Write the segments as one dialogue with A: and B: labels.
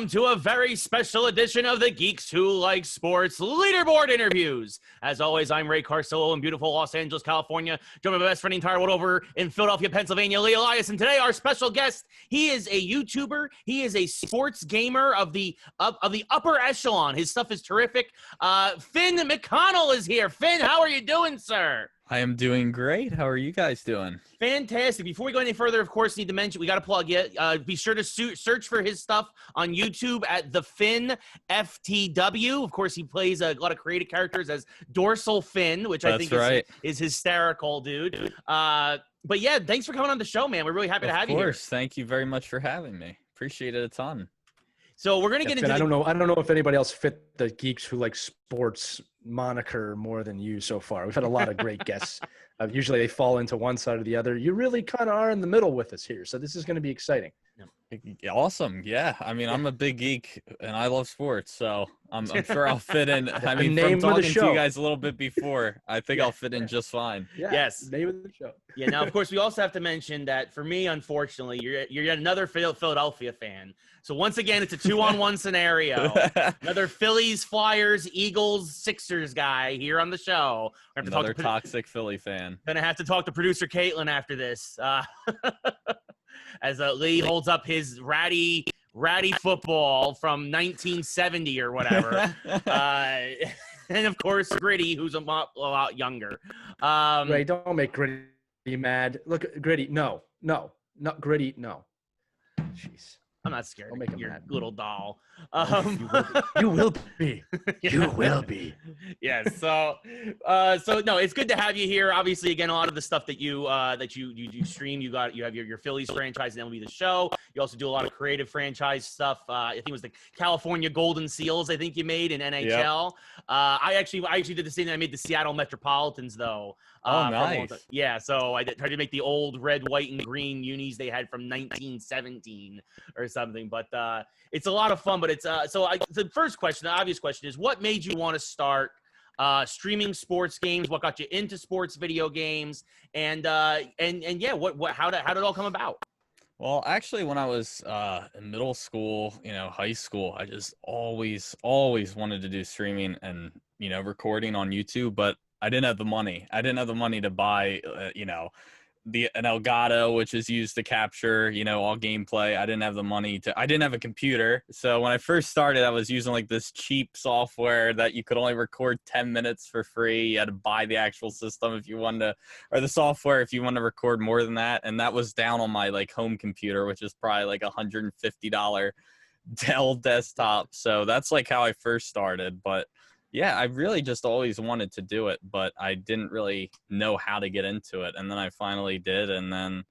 A: welcome to a very special edition of the Geeks Who Like Sports Leaderboard interviews. As always, I'm Ray Carcillo in beautiful Los Angeles, California. Joined by my best friend the entire world over in Philadelphia, Pennsylvania, Lee Elias. And today, our special guest, he is a YouTuber. He is a sports gamer of the upper echelon. His stuff is terrific. Finn MacConnell is here. Finn, how are you doing, sir?
B: I am doing great. How are you guys doing?
A: Fantastic. Before we go any further, of course, need to mention, we got to plug it. Be sure to search for his stuff on YouTube at TheFinnFTW. Of course, he plays a lot of creative characters as Dorsal Finn, which I think is hysterical, dude. But yeah, thanks for coming on the show, man. We're really happy to have you here.
B: Of course. Thank you very much for having me. Appreciate it a ton.
A: So we're gonna get into.
C: I don't know if anybody else fit the Geeks Who Like Sports moniker more than you so far. We've had a lot of great guests. Usually they fall into one side or the other. You really kind of are in the middle with us here, so this is going to be exciting.
B: Awesome. Yeah. I mean, I'm a big geek and I love sports, so I'm sure I'll fit in. I mean, from talking to you guys a little bit before, I think I'll fit in just fine.
C: Yeah,
A: yes.
C: Name of the show.
A: Yeah. Now, of course, we also have to mention that for me, unfortunately, you're yet another Philadelphia fan. So once again, it's a 2-on-1 scenario. Another Phillies, Flyers, Eagles, Sixers guy here on the show.
B: Another toxic Philly fan.
A: Gonna have to talk to producer Caitlin after this. As Lee holds up his ratty football from 1970 or whatever. And of course, Gritty, who's a lot younger.
C: Ray, don't make Gritty mad. Look, Gritty, no, Gritty, no. Jeez.
A: I'm not scared of your little doll.
C: You will be. You will be.
A: Yes. So no, it's good to have you here. Obviously, again, a lot of the stuff that you stream, you have your Phillies franchise and MLB The Show. You also do a lot of creative franchise stuff. I think it was the California Golden Seals. I think you made in NHL. Yep. I actually did the same thing. I made the Seattle Metropolitans though.
B: Oh, nice.
A: Yeah. So I tried to make the old red, white, and green unis they had from 1917 or something. But it's a lot of fun. But it's the first question, the obvious question is, what made you want to start streaming sports games? What got you into sports video games? And yeah, how did it all come about?
B: Well, actually, when I was in middle school, high school, I just always wanted to do streaming and recording on YouTube, but I didn't have the money. I didn't have the money to buy, an Elgato, which is used to capture, all gameplay. I didn't have the money I didn't have a computer. So when I first started, I was using like this cheap software that you could only record 10 minutes for free. You had to buy the actual system if you wanted to, or the software if you wanted to record more than that. And that was down on my like home computer, which is probably like $150 Dell desktop. So that's like how I first started. But yeah, I really just always wanted to do it, but I didn't really know how to get into it. And then I finally did. And then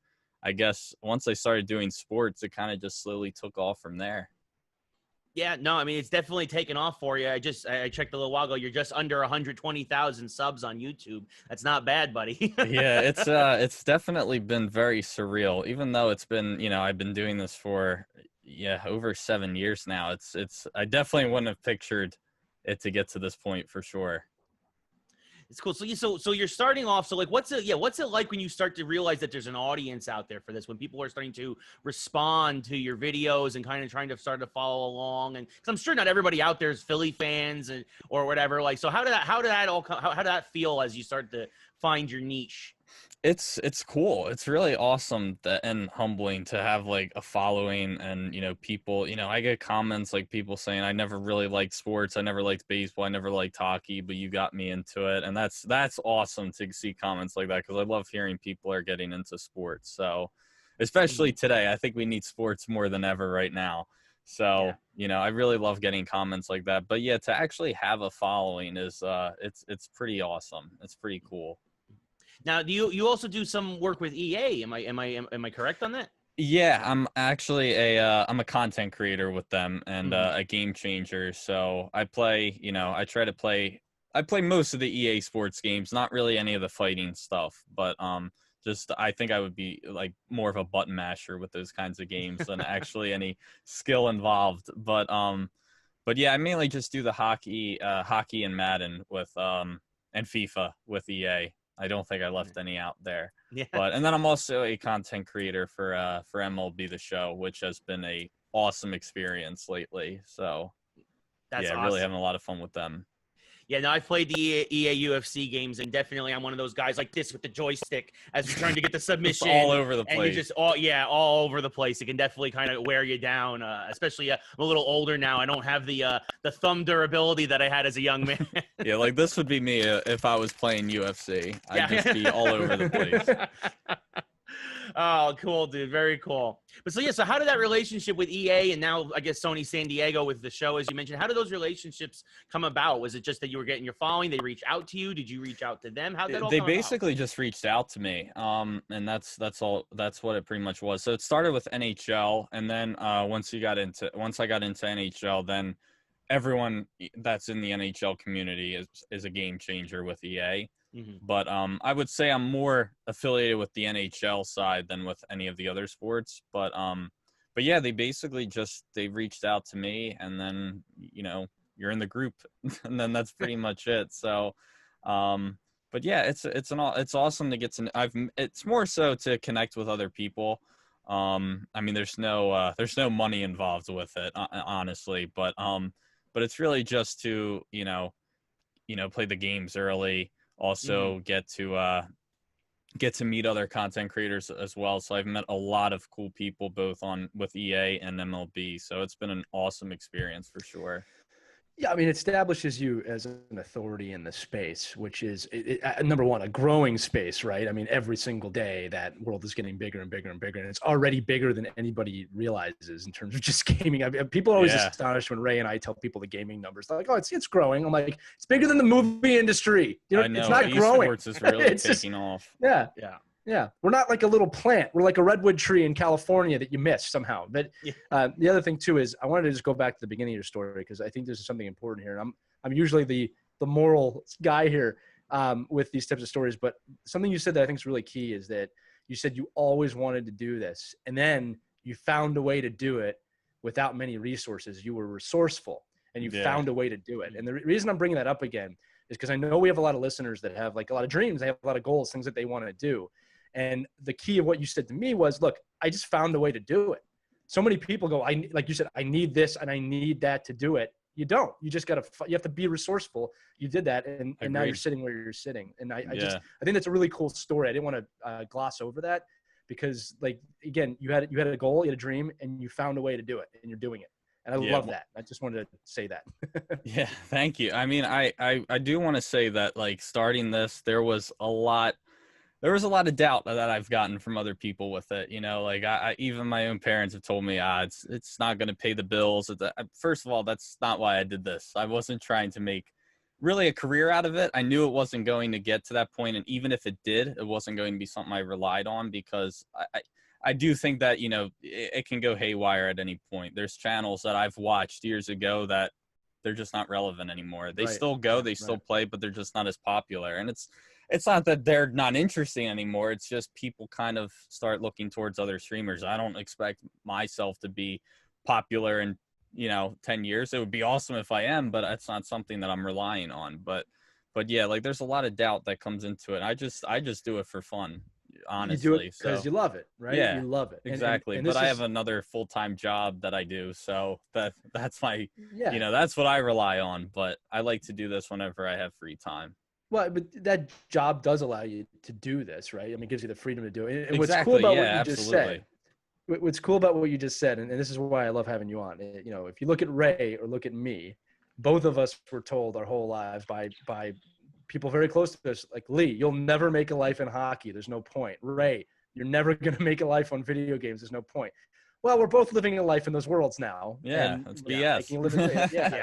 B: I guess once I started doing sports, it kind of just slowly took off from there.
A: Yeah, no, I mean, it's definitely taken off for you. I checked a little while ago. You're just under 120,000 subs on YouTube. That's not bad, buddy.
B: Yeah, it's definitely been very surreal, even though it's been, I've been doing this for, over 7 years now. I definitely wouldn't have pictured it to get to this point for sure.
A: It's cool. So you're starting off. So like, what's it like when you start to realize that there's an audience out there for this? When people are starting to respond to your videos and kind of trying to start to follow along, and because I'm sure not everybody out there is Philly fans or whatever. Like, so how did that feel as you start to find your niche?
B: It's cool. It's really awesome and humbling to have like a following and, people, I get comments like people saying, I never really liked sports. I never liked baseball. I never liked hockey, but you got me into it. And that's awesome to see comments like that, because I love hearing people are getting into sports. So especially today, I think we need sports more than ever right now. So, I really love getting comments like that. But yeah, to actually have a following is it's pretty awesome. It's pretty cool.
A: Now, do you also do some work with EA? Am I correct on that?
B: Yeah, I'm actually I'm a content creator with them and a game changer. So I play, I play most of the EA sports games, not really any of the fighting stuff, but I think I would be like more of a button masher with those kinds of games than actually any skill involved. But yeah, I mainly just do the hockey and Madden with and FIFA with EA. I don't think I left any out there. Yeah. And then I'm also a content creator for MLB The Show, which has been a awesome experience lately. So
A: That's
B: yeah,
A: awesome.
B: really having a lot of fun with them.
A: Yeah, no, I've played the EA UFC games, and definitely I'm one of those guys like this with the joystick as you're trying to get the submission.
B: All over the
A: And you
B: place.
A: just, all over the place. It can definitely kind of wear you down, especially I'm a little older now. I don't have the thumb durability that I had as a young man.
B: Yeah, like this would be me if I was playing UFC. I'd just be all over the place.
A: Oh, cool, dude. Very cool. But so how did that relationship with EA and now I guess Sony San Diego with the show, as you mentioned, how did those relationships come about? Was it just that you were getting your following? They reached out to you? Did you reach out to them? How did that all
B: They
A: come about?
B: basically just reached out to me. And that's what it pretty much was. So it started with NHL, and then once I got into NHL, then everyone that's in the NHL community is a game changer with EA.
A: Mm-hmm.
B: But I would say I'm more affiliated with the NHL side than with any of the other sports. But yeah, they basically they reached out to me, and then you're in the group, and then that's pretty much it. So, but yeah, it's awesome to get to. It's more so to connect with other people. I mean, there's no money involved with it, honestly. But it's really just to play the games early. Also get to meet other content creators as well. So I've met a lot of cool people both with EA and MLB. So it's been an awesome experience for sure.
C: Yeah, I mean, it establishes you as an authority in the space, which is number one, a growing space, right? I mean, every single day that world is getting bigger and bigger and bigger, and it's already bigger than anybody realizes in terms of just gaming. I mean, people are always astonished when Ray and I tell people the gaming numbers. They're like, "Oh, it's growing." I'm like, "It's bigger than the movie industry.
B: I know.
C: It's not growing.
B: Esports is really taking off."
C: Yeah. Yeah, we're not like a little plant. We're like a redwood tree in California that you missed somehow. But the other thing too is I wanted to just go back to the beginning of your story because I think this is something important here. And I'm usually the moral guy here with these types of stories. But something you said that I think is really key is that you said you always wanted to do this, and then you found a way to do it without many resources. You were resourceful, and you found a way to do it. And the reason I'm bringing that up again is because I know we have a lot of listeners that have like a lot of dreams. They have a lot of goals, things that they want to do. And the key of what you said to me was, look, I just found a way to do it. So many people go, like you said, I need this and I need that to do it. You don't. You just got to. You have to be resourceable. You did that, and now you're sitting where you're sitting. And I think that's a really cool story. I didn't want to gloss over that because, like, again, you had a goal, you had a dream, and you found a way to do it, and you're doing it. And I love that. I just wanted to say that.
B: Yeah, thank you. I mean, I do want to say that, like, starting this, there was a lot of doubt that I've gotten from other people with it. Like I even my own parents have told me, it's not going to pay the bills. First of all, that's not why I did this. I wasn't trying to make really a career out of it. I knew it wasn't going to get to that point. And even if it did, it wasn't going to be something I relied on because I do think that, it can go haywire at any point. There's channels that I've watched years ago that they're just not relevant anymore. They still go, they still play, but they're just not as popular. And it's not that they're not interesting anymore. It's just people kind of start looking towards other streamers. I don't expect myself to be popular in, 10 years. It would be awesome if I am, but it's not something that I'm relying on. But yeah, like there's a lot of doubt that comes into it. I just do it for fun, honestly.
C: You do it because you love it, right?
B: Yeah,
C: you love it.
B: Exactly.
C: And
B: but I have another full-time job that I do. So that's my,
C: yeah.
B: That's what I rely on. But I like to do this whenever I have free time.
C: Well, but that job does allow you to do this, right? I mean, it gives you the freedom to do it. And
B: Exactly.
C: what's cool about what you
B: absolutely.
C: just said, what's cool about what you just said, and this is why I love having you on. If you look at Ray or look at me, both of us were told our whole lives by people very close to us, like, Lee, you'll never make a life in hockey. There's no point. Ray, you're never going to make a life on video games. There's no point. Well, we're both living a life in those worlds now.
B: Yeah, that's BS.
C: Yeah.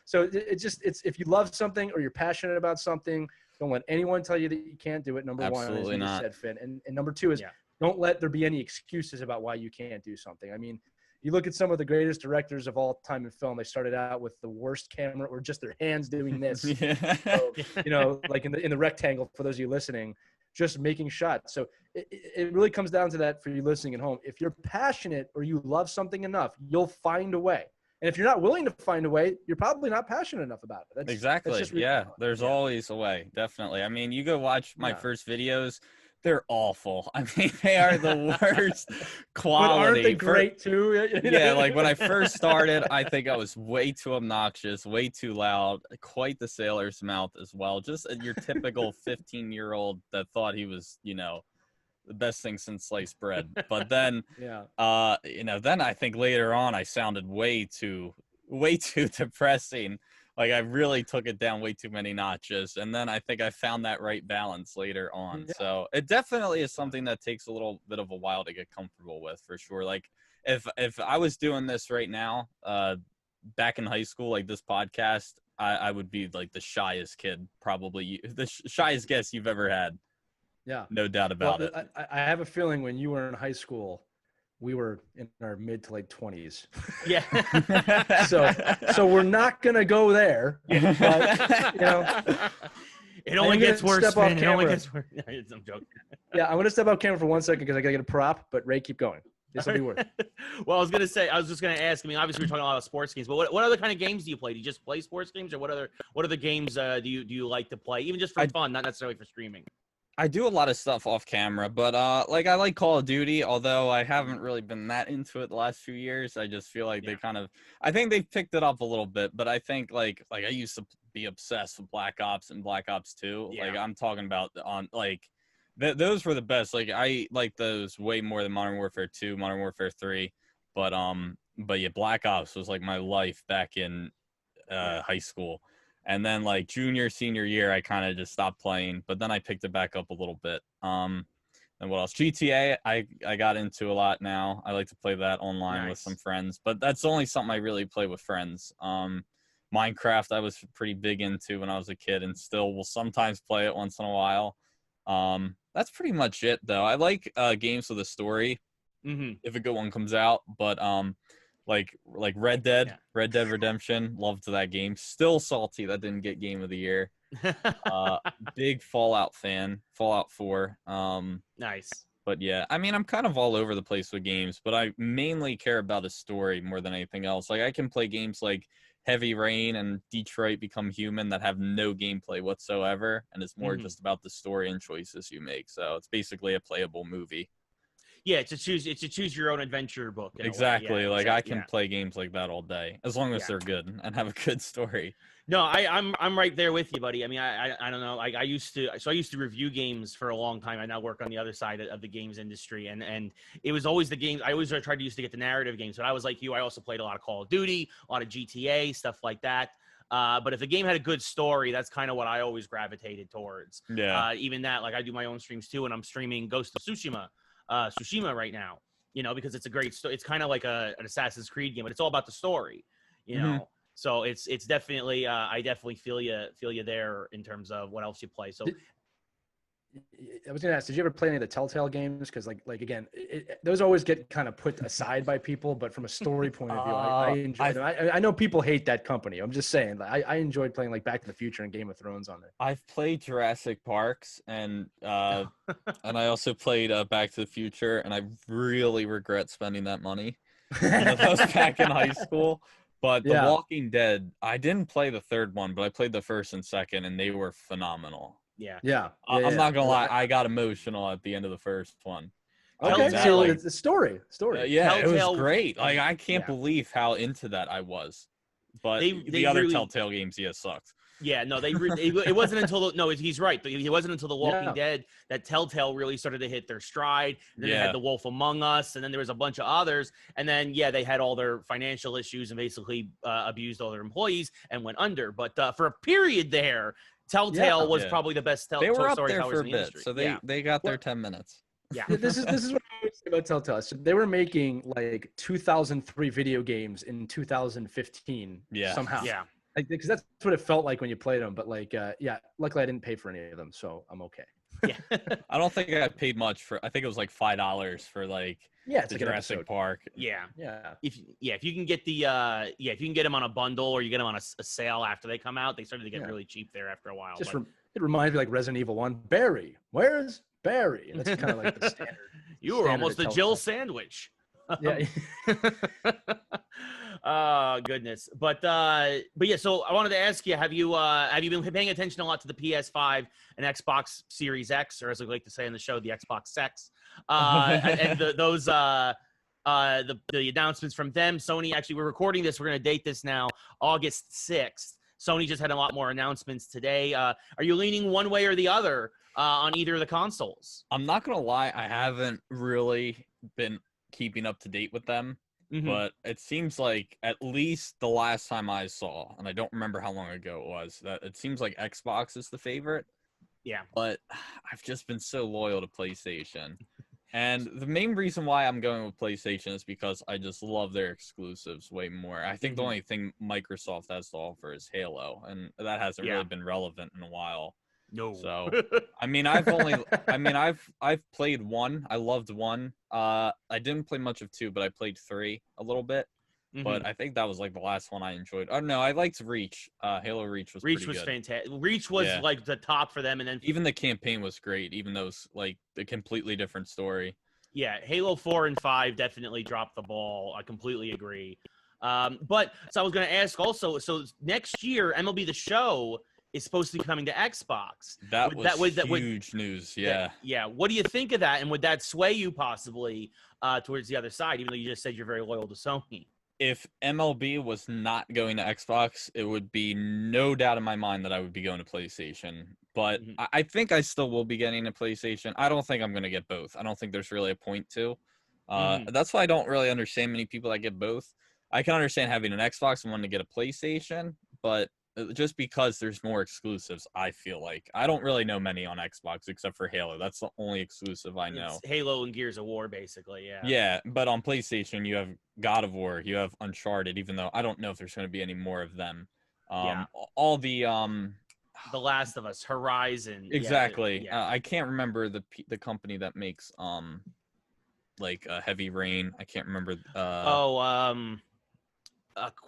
C: So it's if you love something or you're passionate about something, don't let anyone tell you that you can't do it. Number
B: Absolutely
C: one, as you said, Finn. And number two is don't let there be any excuses about why you can't do something. I mean, you look at some of the greatest directors of all time in film, they started out with the worst camera or just their hands doing this. So, like in the rectangle, for those of you listening, just making shots. So it really comes down to that for you listening at home. If you're passionate or you love something enough, you'll find a way. And if you're not willing to find a way, you're probably not passionate enough about it.
B: Exactly. There's always a way. Definitely. I mean, you go watch my first videos. They're awful. I mean, they are the worst quality.
C: But aren't they great too?
B: Yeah, like when I first started, I think I was way too obnoxious, way too loud, quite the sailor's mouth as well. Just your typical 15-year-old that thought he was, the best thing since sliced bread. But then, then I think later on I sounded way too depressing. Like I really took it down way too many notches. And then I think I found that right balance later on.
C: Yeah.
B: So it definitely is something that takes a little bit of a while to get comfortable with, for sure. Like if I was doing this right now, back in high school, like this podcast, I would be like the shyest kid, probably the shyest guest you've ever had.
C: Yeah.
B: No doubt about it.
C: I have a feling when you were in high school, we were in our mid to late 20s.
A: Yeah.
C: so we're not gonna go there. But,
A: it only gets worse, man. It only gets worse. I'm joking.
C: Yeah, I'm gonna step off camera for 1 second because I gotta get a prop. But Ray, keep going. This will be worth it.
A: Well, I was just gonna ask. I mean, obviously we're talking a lot of sports games, but what other kind of games do you play? Do you just play sports games, or what other games do you like to play, even just for fun, not necessarily for streaming?
B: I do a lot of stuff off camera, but like I like Call of Duty, although I haven't really been that into it the last few years. I just feel like I think they've picked it up a little bit, but I think like I used to be obsessed with Black Ops and Black Ops 2.
A: Yeah.
B: Like I'm talking about on like those were the best. Like I like those way more than Modern Warfare 2, Modern Warfare 3, but yeah, Black Ops was like my life back in high school. And then like junior, senior year, I kind of just stopped playing, but then I picked it back up a little bit. And what else? GTA, I got into a lot now. I like to play that online with some friends, but that's only something I really play with friends. Minecraft, I was pretty big into when I was a kid, and still will sometimes play it once in a while. That's pretty much it, though. I like games with a story, if a good one comes out, but like Red Dead Redemption, loved that game. Still salty that didn't get Game of the Year. Big Fallout fan, Fallout 4.
A: Nice.
B: But yeah, I mean, I'm kind of all over the place with games, but I mainly care about a story more than anything else. Like I can play games like Heavy Rain and Detroit Become Human that have no gameplay whatsoever, and it's more just about the story and choices you make. So it's basically a playable movie.
A: Yeah, it's a choose your own adventure book.
B: Exactly. Yeah, like I can play games like that all day, as long as they're good and have a good story.
A: No, I'm right there with you, buddy. I mean, I don't know. Like I used to review games for a long time. I now work on the other side of the games industry, and it was always the games. I always tried to get the narrative games, but I was like you. I also played a lot of Call of Duty, a lot of GTA, stuff like that. But if the game had a good story, that's kind of what I always gravitated towards.
B: Yeah.
A: Even that, like I do my own streams too, and I'm streaming Ghost of Tsushima right now, because it's a great story. It's kind of like an Assassin's Creed game, but it's all about the story, know. So it's definitely I definitely feel you there in terms of what else you play. So
C: I was gonna ask, did you ever play any of the Telltale games? Because like again, those always get kind of put aside by people, but from a story point of view, I enjoy them. I know people hate that company. I'm just saying, I enjoyed playing like Back to the Future and Game of Thrones on it.
B: I've played Jurassic Parks and I also played Back to the Future, and I really regret spending that money. That was back in high school. But The Walking Dead, I didn't play the third one, but I played the first and second, and they were phenomenal.
C: Yeah.
B: I'm not gonna lie, I got emotional at the end of the first one.
C: Okay, so it's the story.
B: Yeah, it was great. Like I can't believe how into that I was. But the other really, Telltale games, sucked.
A: Yeah, no, it wasn't until he's right. It wasn't until The Walking Dead that Telltale really started to hit their stride. Then they had The Wolf Among Us, and then there was a bunch of others. And then they had all their financial issues and basically abused all their employees and went under. But for a period there, Telltale was probably the best storytellers in the industry.
B: So they got their 10 minutes.
A: Yeah,
C: this is what I would say about Telltale. So they were making like 2003 video games in 2015 somehow.
A: Yeah.
C: Because that's what it felt like when you played them. But luckily I didn't pay for any of them, so I'm okay.
A: Yeah.
B: I don't think I paid much for. I think it was like $5 for like
C: it's
B: the
C: like
B: Jurassic Park.
A: Yeah.
C: If
A: you can get if you can get them on a bundle or you get them on a sale after they come out, they started to get really cheap there after a while.
C: It reminds me like Resident Evil 1. Barry, where's Barry? And that's kind of like the standard.
A: You were almost a Jill sandwich.
C: Yeah.
A: Oh goodness, but yeah. So I wanted to ask you: Have you been paying attention a lot to the PS5 and Xbox Series X, or as I like to say on the show, the Xbox Sex, and the announcements from them? Sony, actually, we're recording this. We're going to date this now, August 6th. Sony just had a lot more announcements today. Are you leaning one way or the other on either of the consoles?
B: I'm not gonna lie, I haven't really been keeping up to date with them.
A: Mhm.
B: But it seems like at least the last time I saw, and I don't remember how long ago it was, that it seems like Xbox is the favorite.
A: Yeah.
B: But I've just been so loyal to PlayStation. And the main reason why I'm going with PlayStation is because I just love their exclusives way more. I think the only thing Microsoft has to offer is Halo, and that hasn't really been relevant in a while.
A: No.
B: So, I mean, I've played 1. I loved 1. I didn't play much of 2, but I played 3 a little bit. But I think that was like the last one I enjoyed. Oh no, I liked Reach. Halo Reach was pretty good.
A: Fantastic. Reach was like the top for them, and then
B: even the campaign was great, even though it's like a completely different story.
A: Yeah, Halo 4 and 5 definitely dropped the ball. I completely agree. But so I was going to ask also. So next year, MLB The Show is supposed to be coming to Xbox.
B: That was huge news. Yeah.
A: Yeah. What do you think of that? And would that sway you possibly towards the other side, even though you just said you're very loyal to Sony?
B: If MLB was not going to Xbox, it would be no doubt in my mind that I would be going to PlayStation. But I think I still will be getting a PlayStation. I don't think I'm going to get both. I don't think there's really a point to. That's why I don't really understand many people that get both. I can understand having an Xbox and wanting to get a PlayStation, but just because there's more exclusives, I feel like. I don't really know many on Xbox except for Halo. That's the only exclusive I know.
A: It's Halo and Gears of War, basically, yeah.
B: Yeah, but on PlayStation, you have God of War, you have Uncharted, even though I don't know if there's going to be any more of them. All the
A: Last of Us, Horizon.
B: Exactly. I can't remember the company that makes Heavy Rain. I can't remember.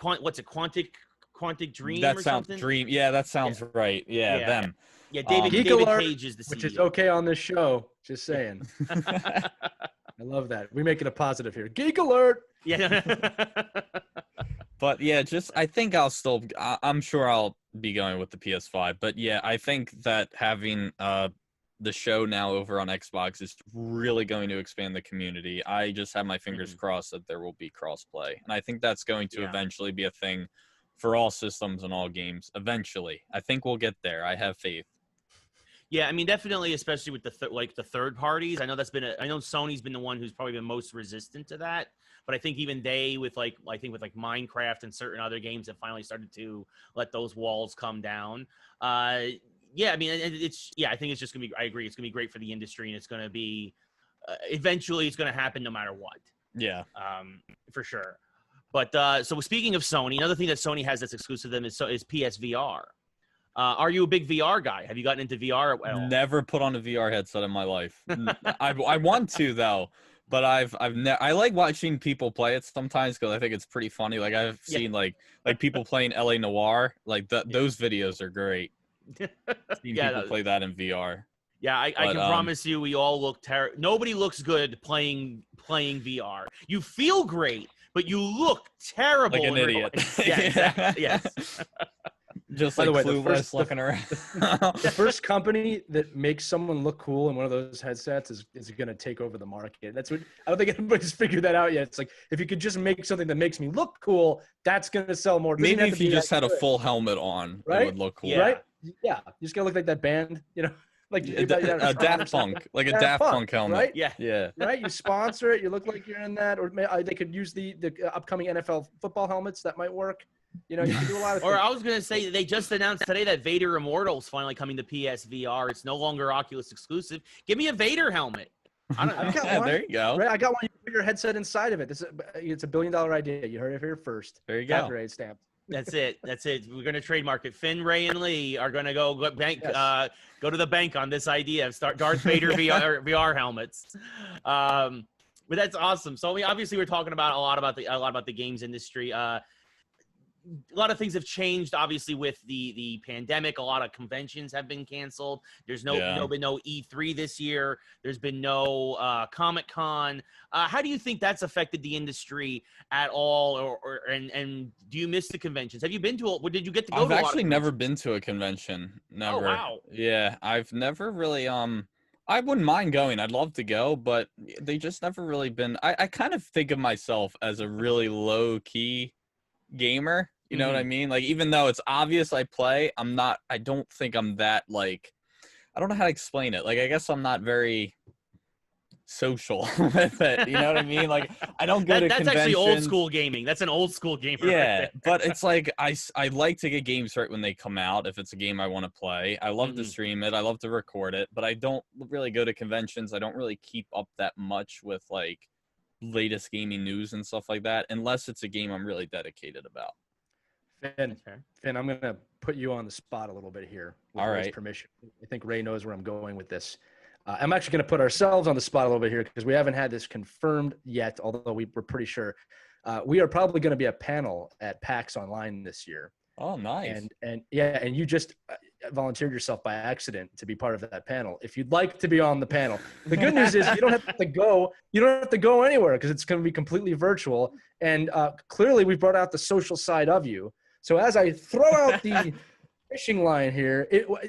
A: What's it? Quantic Dream
B: that
A: or
B: sounds
A: something?
B: Dream. Yeah, that sounds right. Yeah, them.
A: Yeah, David
C: Alert,
A: Cage is the CEO.
C: which is okay on this show. Just saying. I love that. We make it a positive here. Geek Alert.
A: Yeah.
B: But yeah, I think I'm sure I'll be going with the PS5. But yeah, I think that having the show now over on Xbox is really going to expand the community. I just have my fingers crossed that there will be crossplay. And I think that's going to eventually be a thing for all systems and all games. Eventually. I think we'll get there. I have faith.
A: Yeah, I mean, definitely, especially with the third parties. I know Sony's been the one who's probably been most resistant to that. But I think even they, with Minecraft and certain other games, have finally started to let those walls come down. Yeah, I mean, I think it's just gonna be. I agree, it's gonna be great for the industry, and it's gonna be. Eventually, it's gonna happen no matter what.
B: Yeah.
A: For sure. But so speaking of Sony, another thing that Sony has that's exclusive to them is PSVR. Are you a big VR guy? Have you gotten into VR at all?
B: Never put on a VR headset in my life. I want to though, but I like watching people play it sometimes because I think it's pretty funny. Like I've seen like people playing LA Noire. Like those videos are great. Seen people play that in VR.
A: Yeah, I can promise you, we all look terrible. Nobody looks good playing VR. You feel great, but you look terrible.
B: Like an idiot.
A: Yeah, exactly. Yes.
B: Just
C: By
B: like
C: the way,
B: clueless looking around.
C: The first company that makes someone look cool in one of those headsets is going to take over the market. That's what I don't think anybody's figured that out yet. It's like if you could just make something that makes me look cool, that's going to sell more.
B: Maybe if you just had a full helmet on, it would look cool.
A: Yeah.
C: Right? Yeah, you just got to look like that band, like
B: a Daft Punk, like a Daft Punk helmet.
C: Right?
A: Yeah.
C: Right? You sponsor it, you look like you're in that, or they could use the upcoming NFL football helmets that might work. You can do a lot of things.
A: Or I was going to say, they just announced today that Vader Immortal is finally coming to PSVR. It's no longer Oculus exclusive. Give me a Vader helmet.
C: I've got one.
B: There you go.
C: Right, I got one. You put your headset inside of it. It's a $1 billion idea. You heard it here first.
B: There you go.
C: Copyright stamp.
A: That's it. We're going to trademark it. Finn, Ray, and Lee are going to go to the bank on this idea of start Darth Vader VR helmets. But that's awesome. So obviously we're talking about a lot about the games industry. a lot of things have changed, obviously, with the pandemic. A lot of conventions have been canceled. There's been no E3 this year. There's been no Comic-Con. How do you think that's affected the industry at all? And do you miss the conventions? Have you been to did you get to go
B: I've
A: to a lot of
B: actually never
A: conventions?
B: been to a convention. Never.
A: Oh, wow.
B: Yeah, I've never really I wouldn't mind going. I'd love to go, but they just never really been. I kind of think of myself as a really low key gamer. You know what I mean? Like, even though it's obvious I play, I don't think I'm that, like, I don't know how to explain it. Like, I guess I'm not very social with it. You know what I mean? Like, I don't go to
A: That's
B: conventions.
A: actually old school gaming. That's an old school gamer.
B: Yeah,
A: right
B: but it's like I like to get games right when they come out if it's a game I want to play. I love to stream it. I love to record it, but I don't really go to conventions. I don't really keep up that much with, like, latest gaming news and stuff like that unless it's a game I'm really dedicated about.
C: Finn, I'm going to put you on the spot a little bit here with
B: All
C: Ray's
B: right.
C: permission. I think Ray knows where I'm going with this. I'm actually going to put ourselves on the spot a little bit here because we haven't had this confirmed yet, although we're pretty sure. We are probably going to be a panel at PAX Online this year.
B: Oh, nice.
C: And you just volunteered yourself by accident to be part of that panel. If you'd like to be on the panel, the good news is you don't have to go. You don't have to go anywhere because it's going to be completely virtual. And clearly, we've brought out the social side of you. So as I throw out the fishing line here,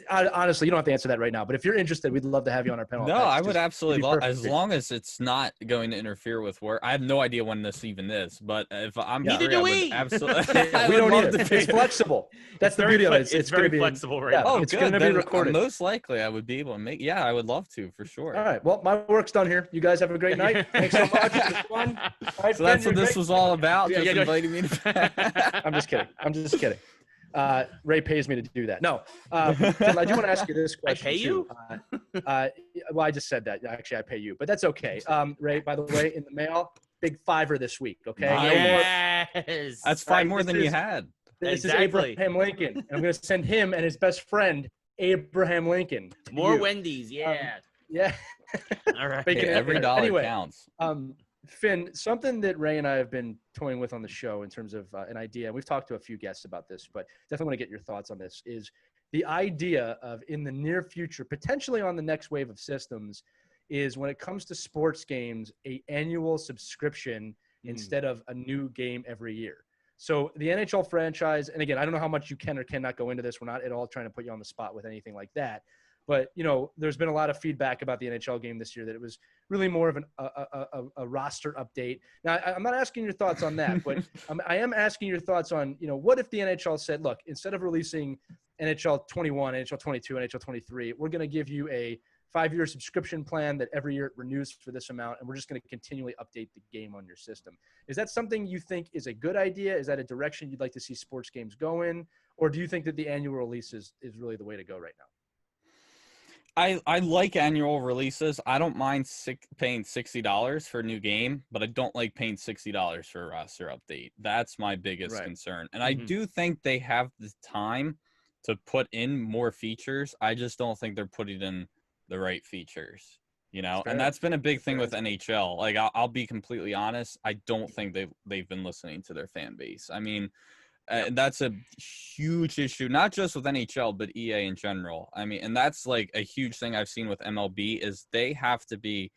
C: honestly, you don't have to answer that right now. But if you're interested, we'd love to have you on our panel.
B: No, I would absolutely love, as
C: fit.
B: long as it's not going to interfere with work. I have no idea when this even is, but if I'm
A: Neither do we.
B: Absolutely.
C: We don't need it. It's flexible. That's the beauty of it.
A: It's very flexible right now.
B: Oh,
C: it's
B: good.
C: going to be recorded.
B: Most likely, I would be able to make. Yeah, I would love to for sure.
C: All right. Well, my work's done here. You guys have a great night. Thanks so much. It was fun. Right,
B: so that's what this was all about. Just inviting me to.
C: I'm just kidding. Ray pays me to do that. No, Tim, I do want to ask you this question.
A: I pay you?
C: Well, I just said that. Actually, I pay you, but that's okay. Ray, by the way, in the mail, big $5 this week. Okay.
A: Yes.
B: That's $5 more than you had.
C: This is Abraham Lincoln. And I'm going to send him and his best friend, Abraham Lincoln.
A: More Wendy's. Yeah.
C: Yeah.
A: All right.
B: Hey, every dollar counts.
C: Finn, something that Ray and I have been toying with on the show in terms of an idea, and we've talked to a few guests about this, but definitely want to get your thoughts on this, is the idea of, in the near future, potentially on the next wave of systems, is when it comes to sports games, a annual subscription instead of a new game every year. So the NHL franchise, and again, I don't know how much you can or cannot go into this. We're not at all trying to put you on the spot with anything like that. But, you know, there's been a lot of feedback about the NHL game this year that it was really more of a roster update. Now, I'm not asking your thoughts on that, but I am asking your thoughts on, you know, what if the NHL said, look, instead of releasing NHL 21, NHL 22, NHL 23, we're going to give you a 5-year subscription plan that every year it renews for this amount, and we're just going to continually update the game on your system. Is that something you think is a good idea? Is that a direction you'd like to see sports games go in? Or do you think that the annual release is really the way to go right now?
B: I like annual releases. I don't mind paying $60 for a new game, but I don't like paying $60 for a roster update. That's my biggest concern. And I do think they have the time to put in more features. I just don't think they're putting in the right features, you know? And that's been a big thing with NHL. Like, I'll be completely honest. I don't think they've been listening to their fan base. I mean, that's a huge issue, not just with NHL, but EA in general. I mean, and that's like a huge thing I've seen with MLB is they have to be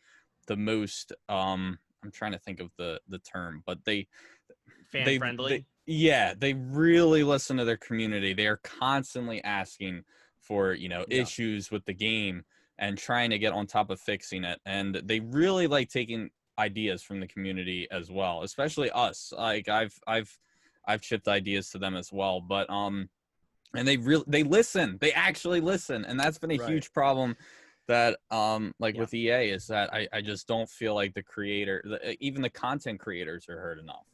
B: the most, I'm trying to think of the term, but
A: fan friendly.
B: They really listen to their community. They are constantly asking for, you know, issues with the game and trying to get on top of fixing it. And they really like taking ideas from the community as well, especially us. Like I've chipped ideas to them as well, but and they listen. They actually listen, and that's been a huge problem. That with EA is that I just don't feel like even the content creators are heard enough.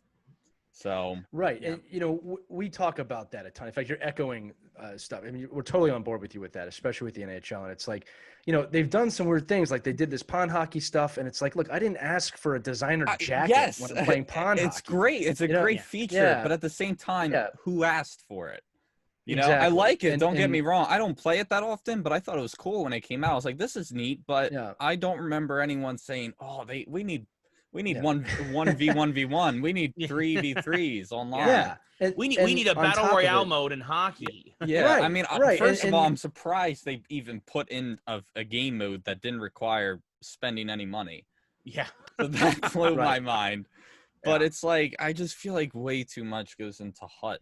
B: So
C: and you know we talk about that a ton. In fact, you're echoing stuff. I mean, we're totally on board with you with that, especially with the NHL. And it's like, you know, they've done some weird things. Like they did this pond hockey stuff, and it's like, look, I didn't ask for a designer jacket when I'm playing pond hockey.
B: It's great. It's a great feature, but at the same time, who asked for it? You know, I like it. Don't get me wrong. I don't play it that often, but I thought it was cool when it came out. I was like, this is neat, but I don't remember anyone saying, "Oh, we need We need
C: Yeah.
B: 1v1v1. We need 3v3s online.
C: Yeah.
A: We need a
C: on
A: battle
C: top of
A: royale
C: it-
A: mode in hockey.
B: Yeah, I
C: Right,
B: mean,
C: right,
B: first of
C: and
B: all, I'm surprised they even put in a game mode that didn't require spending any money.
A: Yeah.
B: So that blew my
C: Right.
B: mind. But
C: Yeah.
B: it's like, I just feel like way too much goes into HUT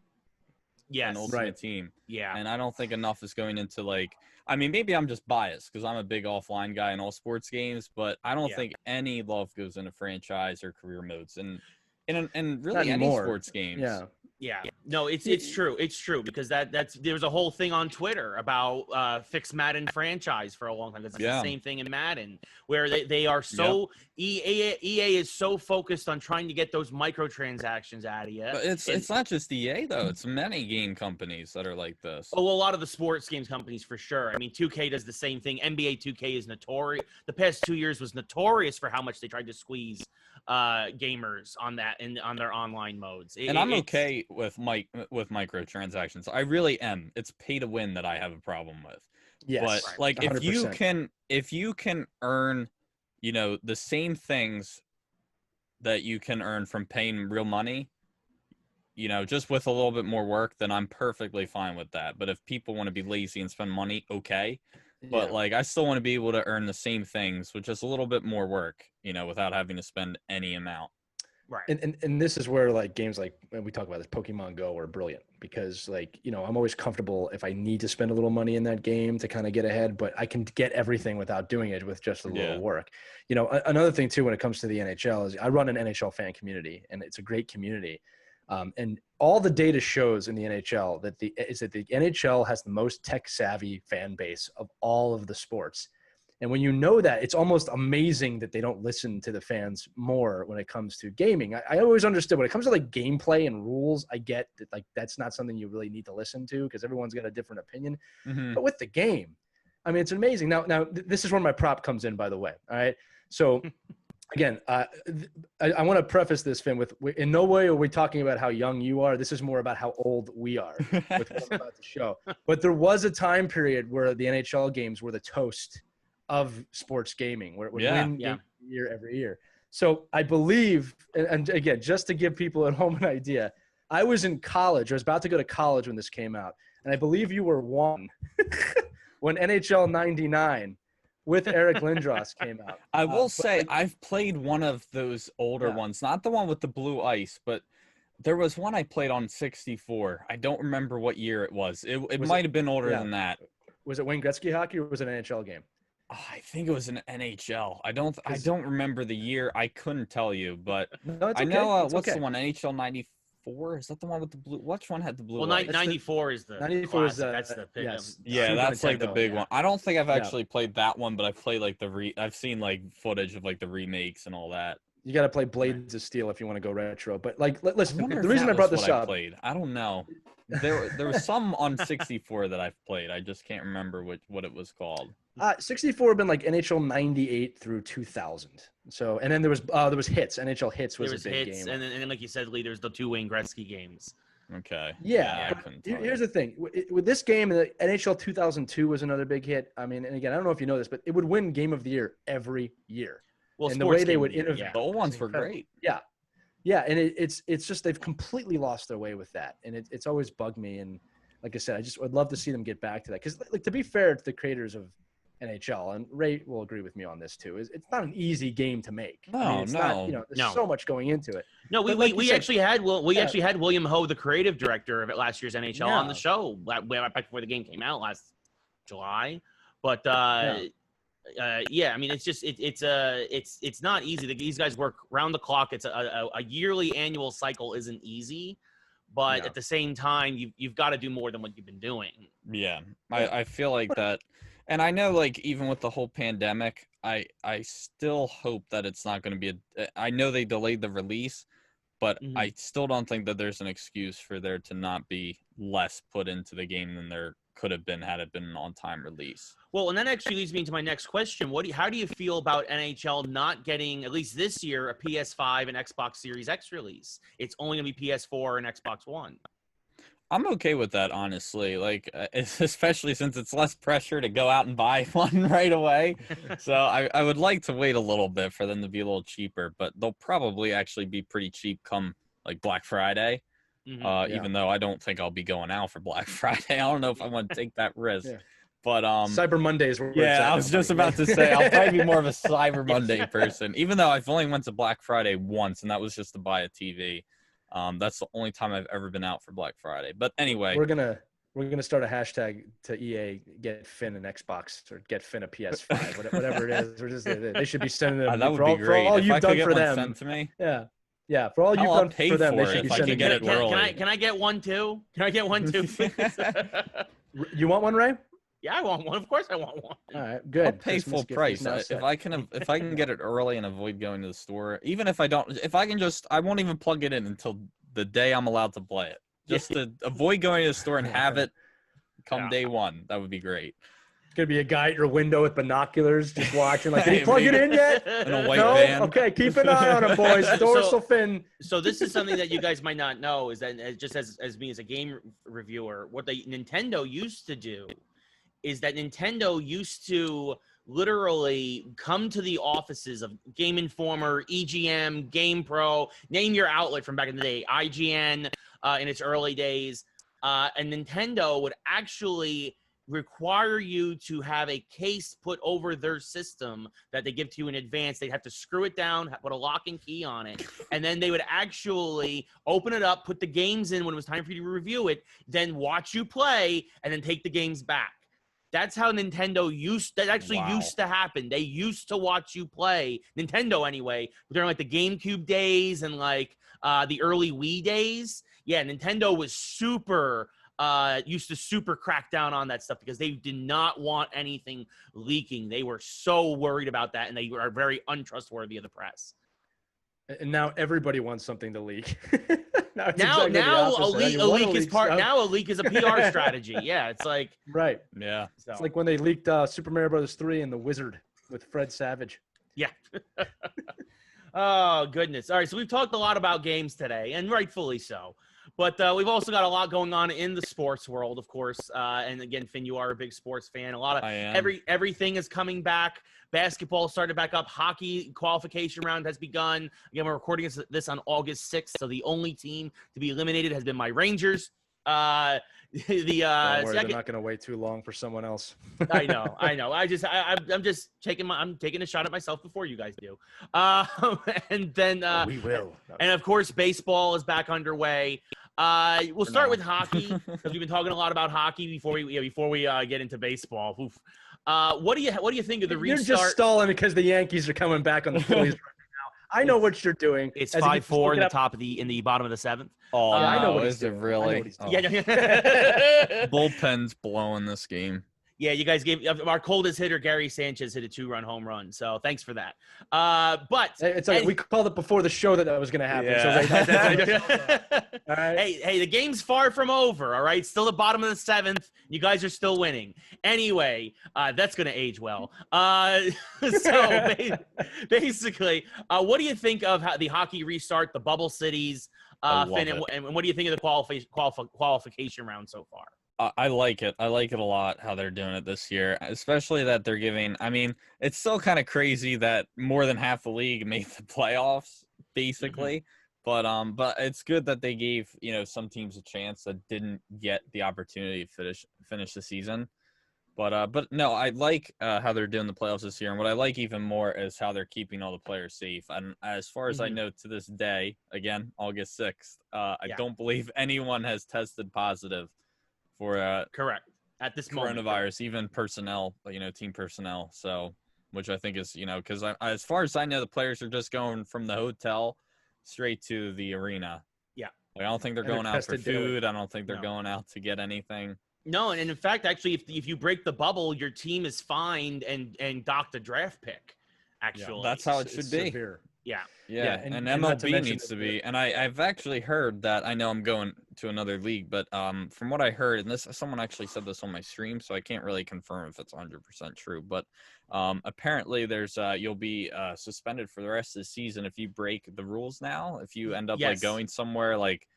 A: Yes.
B: and Ultimate
C: Right.
B: Team.
A: Yeah.
B: And I don't think enough is going into, like, I mean, maybe I'm just biased because I'm a big offline guy in all sports games, but I don't
A: Yeah.
B: think any love goes into franchise or career modes and really
C: Not
B: any
C: anymore.
B: sports games.
C: Yeah.
A: Yeah, no, it's
C: Y-
A: true. It's true because that's there was a whole thing on Twitter about fix Madden franchise for a long time. That's
B: Yeah.
A: the same thing in Madden where they are so EA is so focused on trying to get those microtransactions out of you.
B: But it's not just EA though. It's many game companies that are like this.
A: Oh, well, a lot of the sports games companies for sure. I mean, 2K does the same thing. NBA 2K is notorious. The past 2 years was notorious for how much they tried to squeeze gamers on that and on their online modes.
B: And I'm okay with microtransactions. I really am. It's pay to win that I have a problem with.
C: Yes.
B: But like
C: 100%.
B: if you can earn, the same things that you can earn from paying real money, just with a little bit more work, then I'm perfectly fine with that. But if people want to be lazy and spend money, okay. But like I still want to be able to earn the same things with just a little bit more work, without having to spend any amount.
A: Right.
C: And this is where like games like when we talk about this Pokemon Go are brilliant because like, I'm always comfortable if I need to spend a little money in that game to kind of get ahead, but I can get everything without doing it with just a little work. Another thing too, when it comes to the NHL is I run an NHL fan community and it's a great community. And all the data shows in the NHL that the NHL has the most tech savvy fan base of all of the sports. And when you know that, it's almost amazing that they don't listen to the fans more when it comes to gaming. I always understood when it comes to like gameplay and rules, I get that like that's not something you really need to listen to because everyone's got a different opinion.
B: Mm-hmm.
C: But with the game, I mean, it's amazing. Now this is where my prop comes in, by the way. All right. So again, I want to preface this, Finn, with in no way are we talking about how young you are. This is more about how old we are with what I'm about to show. But there was a time period where the NHL games were the toast of sports gaming, where it would win year every year. So I believe, and again, just to give people at home an idea, I was in college. I was about to go to college when this came out. And I believe you were one when NHL 99 with Eric Lindros came out.
B: I will say I've played one of those older ones, not the one with the blue ice, but there was one I played on 64. I don't remember what year it was. It might have been older than that.
C: Was it Wayne Gretzky hockey or was it an NHL game?
B: Oh, I think it was an NHL. I don't remember the year. I couldn't tell you, but
C: no, it's
B: I
C: okay.
B: know what's the one, NHL 94? Is that the one with the blue? Which one had the blue?
A: Well, 94 is the
C: 94
A: classic.
C: is the,
A: that's the big
C: yes.
B: Yeah,
C: Super
B: that's like the
C: Nintendo,
B: big one. I don't think I've actually played that one, but I've played like I've seen like footage of like the remakes and all that.
C: You got to play Blades of Steel if you want to go retro. But like, listen,
B: the
C: reason I brought this up.
B: I don't know. There was some on 64 that I've played. I just can't remember what it was called.
C: 64 have been like NHL 98 through 2000. So, and then there was hits. NHL hits was a big game.
A: And then like you said, Lee, there's the 2 Wayne Gretzky games.
B: Okay.
C: Yeah. Here's the thing with this game, the NHL 2002 was another big hit. I mean, and again, I don't know if you know this, but it would win Game of the Year every year.
A: Well,
C: and the way they would innovate,
B: the old ones were great.
C: Yeah. Yeah. And it's just, they've completely lost their way with that. And it's always bugged me. And like I said, I would love to see them get back to that. Cause like, to be fair to the creators of NHL, and Ray will agree with me on this too, is it's not an easy game to make. Not, there's so much going into it.
A: No, we actually had William Ho, the creative director of last year's NHL, on the show back before the game came out last July. But I mean, it's just it's not easy. These guys work round the clock. It's a yearly annual cycle isn't easy, but at the same time, you've got to do more than what you've been doing.
B: Yeah, I feel like that. And I know, like, even with the whole pandemic, I still hope that it's not going to be I know they delayed the release, but I still don't think that there's an excuse for there to not be less put into the game than there could have been had it been an on-time release. Well,
A: and that actually leads me into my next question. How do you feel about NHL not getting, at least this year, a PS5 and Xbox Series X release? It's only going to be PS4 and Xbox One.
B: I'm okay with that, honestly. Like, especially since it's less pressure to go out and buy one right away. So I would like to wait a little bit for them to be a little cheaper, but they'll probably actually be pretty cheap come like Black Friday.
A: Mhm.
C: Yeah.
B: Even though I don't think I'll be going out for Black Friday. I don't know if I want to take that risk.
C: Yeah.
B: But
C: Cyber Monday is where it's
B: yeah,
C: at
B: I was
C: now,
B: just
C: buddy.
B: about to say I'll probably be more of a Cyber Monday person, even though I've only went to Black Friday once, and that was just to buy a TV. That's the only time I've ever been out for Black Friday. But anyway,
C: We're gonna start a hashtag to EA, get Finn an Xbox or get Finn a PS5, whatever it is. We're just, they should be sending them
B: that would be
C: for
B: great.
C: all
B: If I
C: you've
B: could
C: done
B: get
C: for
B: one
C: them.
B: sent to me,
C: Yeah, yeah, for all you've
B: I'll
C: done
B: pay
C: for them, they
B: for it
C: should be
B: if I
C: sending
B: could get
C: you.
B: it early.
A: Can I get one too? Can I get one too, please?
C: You want one, Ray?
A: Yeah, I want one. Of course, I want one.
C: All right, good.
B: I'll pay
C: Christmas
B: full
C: gift is
B: price
C: now
B: if
C: set.
B: I can get it early and avoid going to the store. Even if I don't, if I can just, I won't even plug it in until the day I'm allowed to play it, just to avoid going to the store and have it come day one. That would be great.
C: It's gonna be a guy at your window with binoculars, just watching. Like, did he plug it in yet?
B: In a white
C: No.
B: van.
C: Okay, keep an eye on him, boys. Dorsal fin.
A: So this is something that you guys might not know is that just as me as a game reviewer, what the Nintendo used to do is that Nintendo used to literally come to the offices of Game Informer, EGM, Game Pro, name your outlet from back in the day, IGN in its early days, and Nintendo would actually require you to have a case put over their system that they give to you in advance. They'd have to screw it down, put a lock and key on it, and then they would actually open it up, put the games in when it was time for you to review it, then watch you play, and then take the games back. That's how Nintendo used to happen. They used to watch you play, Nintendo anyway, during like the GameCube days and like the early Wii days. Yeah, Nintendo was used to super crack down on that stuff because they did not want anything leaking. They were so worried about that, and they are very untrustworthy of the press.
C: And now everybody wants something to leak.
A: Now a leak is a PR strategy. Yeah, it's like
C: right.
B: Yeah,
C: so. It's like when they leaked Super Mario Brothers 3 and The Wizard with Fred Savage.
A: Yeah. Oh goodness. All right, so we've talked a lot about games today, and rightfully so. But we've also got a lot going on in the sports world, of course. And again, Finn, you are a big sports fan. A lot of everything is coming back. Basketball started back up. Hockey qualification round has begun. Again, we're recording this on August 6th. So the only team to be eliminated has been my Rangers.
C: Don't worry, they're not going to wait too long for someone else.
A: I know. I'm just taking a shot at myself before you guys do. And then
C: we will.
A: And of course, baseball is back underway. We'll start with hockey because we've been talking a lot about hockey before we get into baseball. Oof. What do you think of the restart?
C: You're just stalling because the Yankees are coming back on the Phillies right now. I know what you're doing.
A: It's 5-4 in the bottom of the seventh.
B: Oh,
C: yeah, I know what
B: is it really?
A: Yeah.
B: Bullpen's blowing this game.
A: Yeah, you guys gave our coldest hitter, Gary Sanchez, hit a 2-run home run. So thanks for that. But
C: it's like we called it before the show that was going to happen.
A: Yeah.
C: So all right.
A: Hey, the game's far from over. All right, still the bottom of the seventh. You guys are still winning. Anyway, that's going to age well. So basically, what do you think of how the hockey restart, the bubble cities, Finn, and what do you think of the qualification round so far?
B: I like it. I like it a lot how they're doing it this year, especially that they're giving. I mean, it's still kind of crazy that more than half the league made the playoffs, basically. Mm-hmm. But it's good that they gave some teams a chance that didn't get the opportunity to finish the season. But no, I like how they're doing the playoffs this year, and what I like even more is how they're keeping all the players safe. And as far as I know, to this day, again, August 6th, I don't believe anyone has tested positive for
A: correct at this
B: coronavirus,
A: moment.
B: Even personnel, team personnel. So, which I think is, because as far as I know, the players are just going from the hotel straight to the arena.
A: Yeah,
B: like, I don't think they're going out for food. I don't think they're going out to get anything.
A: No, and in fact, actually, if you break the bubble, your team is fined and docked a draft pick. Actually,
B: that's how it should be.
C: Severe.
B: Yeah, and MLB needs to be. And I've actually heard that. I know I'm going to another league, but from what I heard, and someone actually said this on my stream, so I can't really confirm if it's 100% true. But apparently, there's you'll be suspended for the rest of the season if you break the rules now. If you end up like going somewhere like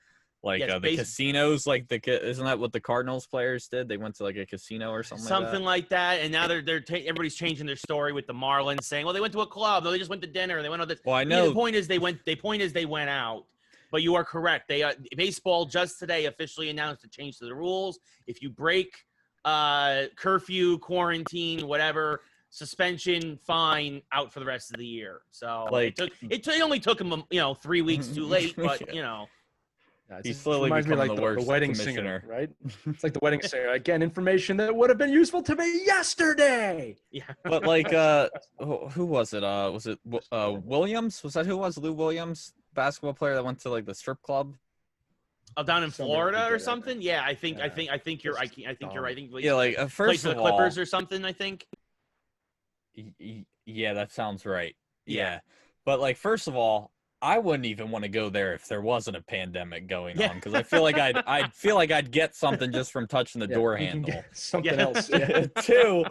B: Like
A: Yes,
B: the casinos, like isn't that what the Cardinals players did? They went to like a casino or something
A: like that. And now everybody's changing their story with the Marlins saying, well, they went to a club, no, they just went to dinner, they went on this.
B: Well, I know
A: the point is they went out. But you are correct. Baseball just today officially announced a change to the rules. If you break curfew, quarantine, whatever, suspension, fine, out for the rest of the year. So
B: like
A: it only took him 3 weeks too late, but
C: Yeah,
B: he's slowly
C: reminds me
B: becoming
C: like
B: the
C: the
B: worst
C: wedding
B: commissioner.
C: singer, right? It's like the wedding singer. Again, information that would have been useful to me yesterday.
A: Yeah.
B: But like, who was it? Was it Williams? Was that who it was? Lou Williams, basketball player that went to like the strip club.
A: Oh, down in
C: Somebody
A: Florida
C: did
A: or
C: that.
A: something? Yeah, I think you're right. I think you're right. I think
B: Yeah, like
A: played
B: first
A: for the
B: of all,
A: Clippers or something, I think.
B: Yeah, that sounds right.
A: Yeah.
B: Yeah. But like, first of all, I wouldn't even want to go there if there wasn't a pandemic going on, because I feel like I'd get something just from touching the door
C: you can
B: handle.
C: get something
A: Yeah.
C: else. Yeah.
B: Two,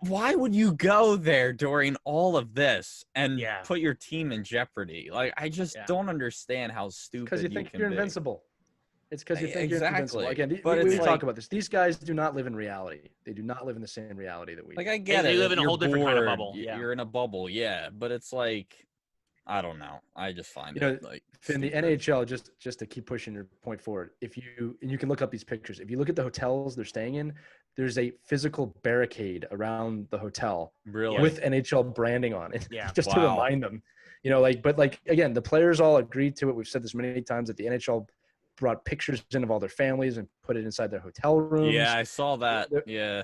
B: why would you go there during all of this and
A: Yeah.
B: put your team in jeopardy? Like, I just don't understand how stupid
C: Because you think
B: can
C: you're
B: be.
C: invincible. It's because you think you're invincible.
B: Exactly.
C: Again,
B: But
C: we
B: it's
C: talk
B: like,
C: about this. These guys do not live in reality. They do not live in the same reality that we
B: like,
C: do.
B: I get
A: They
B: it.
A: live in a
B: You're
A: whole different kind of
B: bored,
A: bubble. Yeah.
B: You're in a bubble, yeah. But it's like, I don't know. I just find it like
C: Finn, the
B: stupid.
C: NHL, just to keep pushing your point forward, you can look up these pictures. If you look at the hotels they're staying in, there's a physical barricade around the hotel
B: Really?
C: with NHL branding on it.
A: Yeah.
C: Just to remind them, but again, the players all agreed to it. We've said this many times that the NHL brought pictures in of all their families and put it inside their hotel rooms.
B: Yeah, I saw that. Yeah.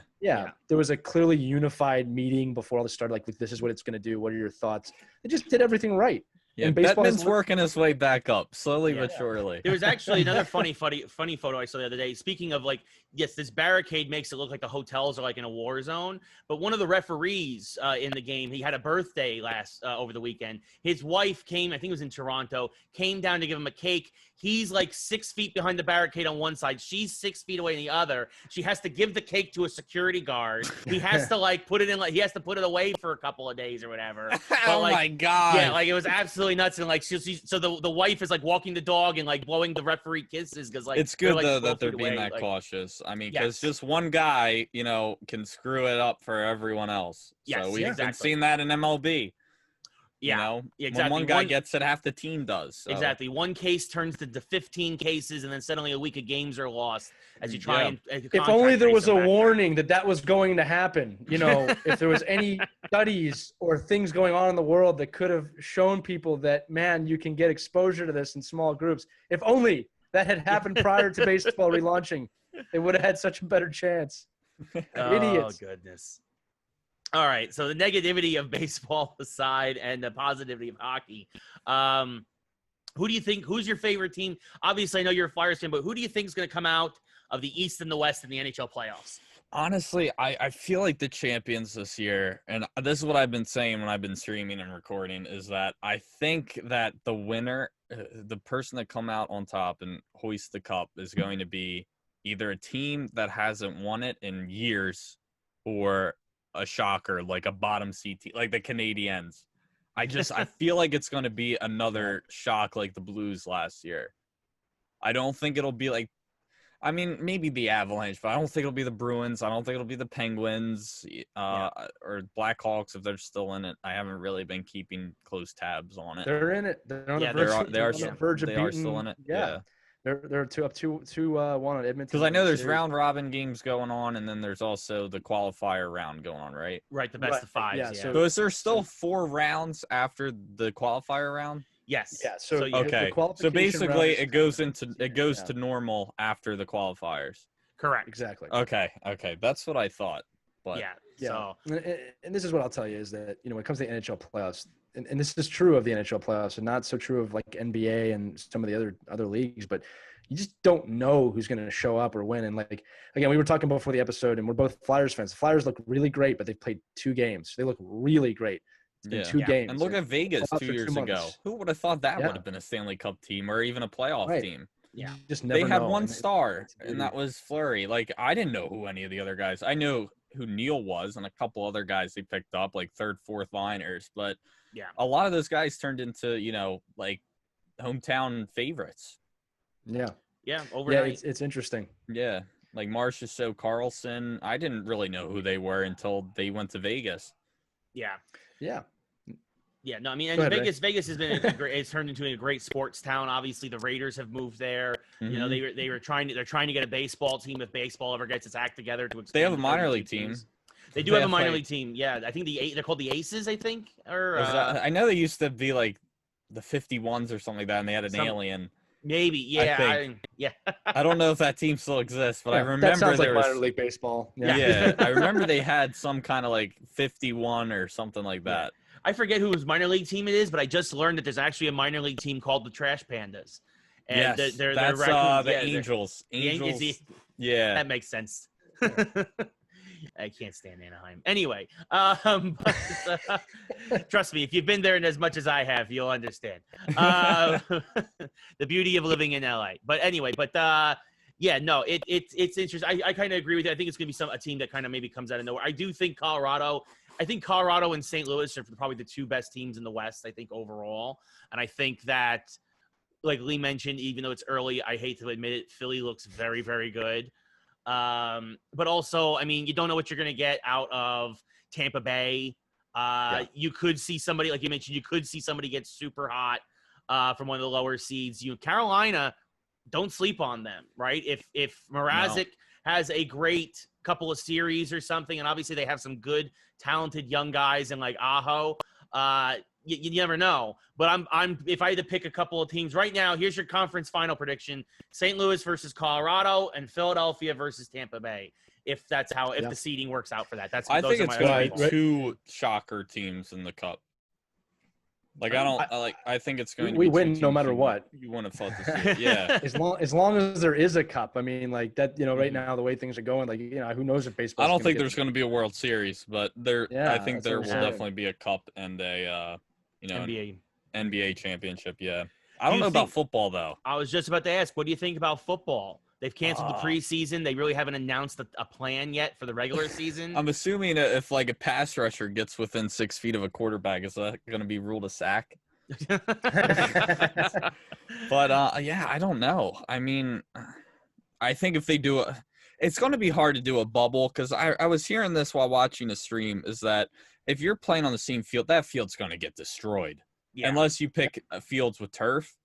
C: There was a clearly unified meeting before all this started. Like, this is what it's going to do. What are your thoughts? They just did everything right.
B: Yeah,
C: and baseball
B: Bettman's working his way back up, slowly but surely.
A: There was actually another funny photo I saw the other day. Speaking of, like, yes, this barricade makes it look like the hotels are like in a war zone. But one of the referees in the game, he had a birthday over the weekend. His wife came, I think it was in Toronto, came down to give him a cake. He's like 6 feet behind the barricade on one side. She's 6 feet away on the other. She has to give the cake to a security guard. He has to put it in, he has to put it away for a couple of days or whatever.
B: Oh my God.
A: Yeah, like it was absolutely nuts. And like, so the wife is like walking the dog and like blowing the referee kisses because like
B: it's good
A: like,
B: though that they're
A: 12 feet
B: being
A: away,
B: that
A: like,
B: cautious. I mean, because just one guy, can screw it up for everyone else.
A: Yes,
B: so we've been
A: exactly.
B: seeing that in MLB.
A: Yeah, exactly.
B: When one guy gets it, half the team does. So.
A: Exactly. One case turns to 15 cases, and then suddenly a week of games are lost as you try and
C: if only there was a warning that was going to happen. If there was any studies or things going on in the world that could have shown people that, man, you can get exposure to this in small groups. If only that had happened prior to baseball relaunching, they would have had such a better chance. Idiots.
A: Oh, goodness. All right, so the negativity of baseball aside and the positivity of hockey, who do you think, who's your favorite team? Obviously, I know you're a Flyers fan, but who do you think is going to come out of the East and the West in the NHL playoffs?
B: Honestly, I feel like the champions this year, and this is what I've been saying when I've been streaming and recording, is that I think that the winner, the person that come out on top and hoist the cup is going to be either a team that hasn't won it in years or a shocker, like a bottom seed team, like the Canadiens. I feel like it's going to be another shock like the Blues last year. I don't think it'll be like, I mean, maybe the Avalanche, but I don't think it'll be the Bruins. I don't think it'll be the Penguins or Blackhawks if they're still in it. I haven't really been keeping close tabs on it.
C: They're in it. They're on the verge of
B: they
C: beating.
B: are still in it.
C: Yeah. They're up 2-1 on Edmonton.
B: Because I know there's round robin games going on, and then there's also the qualifier round going on, right?
A: Right, the best of five.
C: Yeah.
B: So is there still 4 rounds after the qualifier round?
A: Yes.
C: Yeah. So
B: okay. So basically, it goes to normal after the qualifiers.
A: Correct.
C: Exactly.
B: Okay. That's what I thought. But
A: So,
C: and this is what I'll tell you is that when it comes to the NHL playoffs, and this is true of the NHL playoffs, and not so true of like NBA and some of the other leagues, but you just don't know who's going to show up or win. And like, again, we were talking before the episode, and we're both Flyers fans. The Flyers look really great, but they've played 2 games. They look really great. It's been 2 games.
B: And look at Vegas 2 years ago. Who would have thought that would have been a Stanley Cup team or even a playoff team?
A: Yeah.
C: Just never
B: they had
C: know.
B: one star, and that was Fleury. Like, I didn't know who any of the other guys. I knew who Neil was and a couple other guys they picked up, like 3rd, 4th liners. But a lot of those guys turned into, like hometown favorites.
C: Yeah.
A: Yeah,
C: Yeah,
A: overnight.
C: it's interesting.
B: Yeah, like Marchessault, Carlson. I didn't really know who they were until they went to Vegas.
A: Yeah.
C: Yeah.
A: Yeah, no, I mean,
C: Go
A: and
C: ahead, Ray.
A: Vegas has been a great. It's turned into a great sports town. Obviously, the Raiders have moved there. You know,
B: Mhm.
A: they're trying to get a baseball team if baseball ever gets its act together to expand.
B: They have a
A: to
B: minor
A: 32
B: league team.
A: teams. They do
B: They
A: have a
B: have,
A: minor
B: like-
A: league team. Yeah, I think they're called the Aces. I think, or
B: Was that? I know they used to be like the 51s or something like that, and they had an
A: Some-
B: alien.
A: maybe. Yeah,
B: think.
A: yeah.
B: I don't know if that team still exists, but I
C: Yeah,
B: remember
C: that sounds like
B: there
C: minor
B: was.
C: league baseball.
B: Yeah, I remember they had some kind of like 51 or something like
A: Yeah.
B: that.
A: I forget whose minor league team it is, but I just learned that there's actually a minor league team called the Trash Pandas. And
B: Yes,
A: they're
B: that's
A: raccoons.
B: the
A: Yeah,
B: Angels.
A: the
B: Angels. Yeah.
A: that makes sense. I can't stand Anaheim. Anyway, trust me, if you've been there as much as I have, you'll understand the beauty of living in LA. But anyway, yeah, no, it's interesting. I kind of agree with you. I think it's going to be a team that kind of maybe comes out of nowhere. I do think Colorado and St. Louis are probably the two best teams in the West, I think, overall. And I think that, like Lee mentioned, even though it's early, I hate to admit it, Philly looks very, very good. But also, I mean, you don't know what you're going to get out of Tampa Bay. You could see somebody, like you mentioned, you could see somebody get super hot from one of the lower seeds. Carolina, don't sleep on them, right? If Mrazek has a great couple of series or something, and obviously they have some good, talented young guys in like Aho, you never know. But if I had to pick a couple of teams right now, here's your conference final prediction: St. Louis versus Colorado and Philadelphia versus Tampa Bay. If the seeding works out for that,
B: I think it's going to be
C: Right.
B: two shocker teams in the cup. Like I think it's going to be
C: we
B: two
C: win
B: teams
C: no matter what.
B: You wouldn't have thought to see it. Yeah.
C: As long as there is a cup. I mean, like that. Right now the way things are going, like who knows if baseball.
B: I don't think there's going to be a World Series, but I think there will
C: saying.
B: definitely be a cup and a NBA championship. Yeah. I don't know about football though.
A: I was just about to ask, what do you think about football? They've canceled the preseason. They really haven't announced a plan yet for the regular season.
B: I'm assuming if like a pass rusher gets within 6 feet of a quarterback, is that going to be ruled a sack? But yeah, I don't know. I mean, I think if they do it's going to be hard to do a bubble because I was hearing this while watching a stream is that if you're playing on the same field, that field's going to get destroyed unless you pick fields with turf.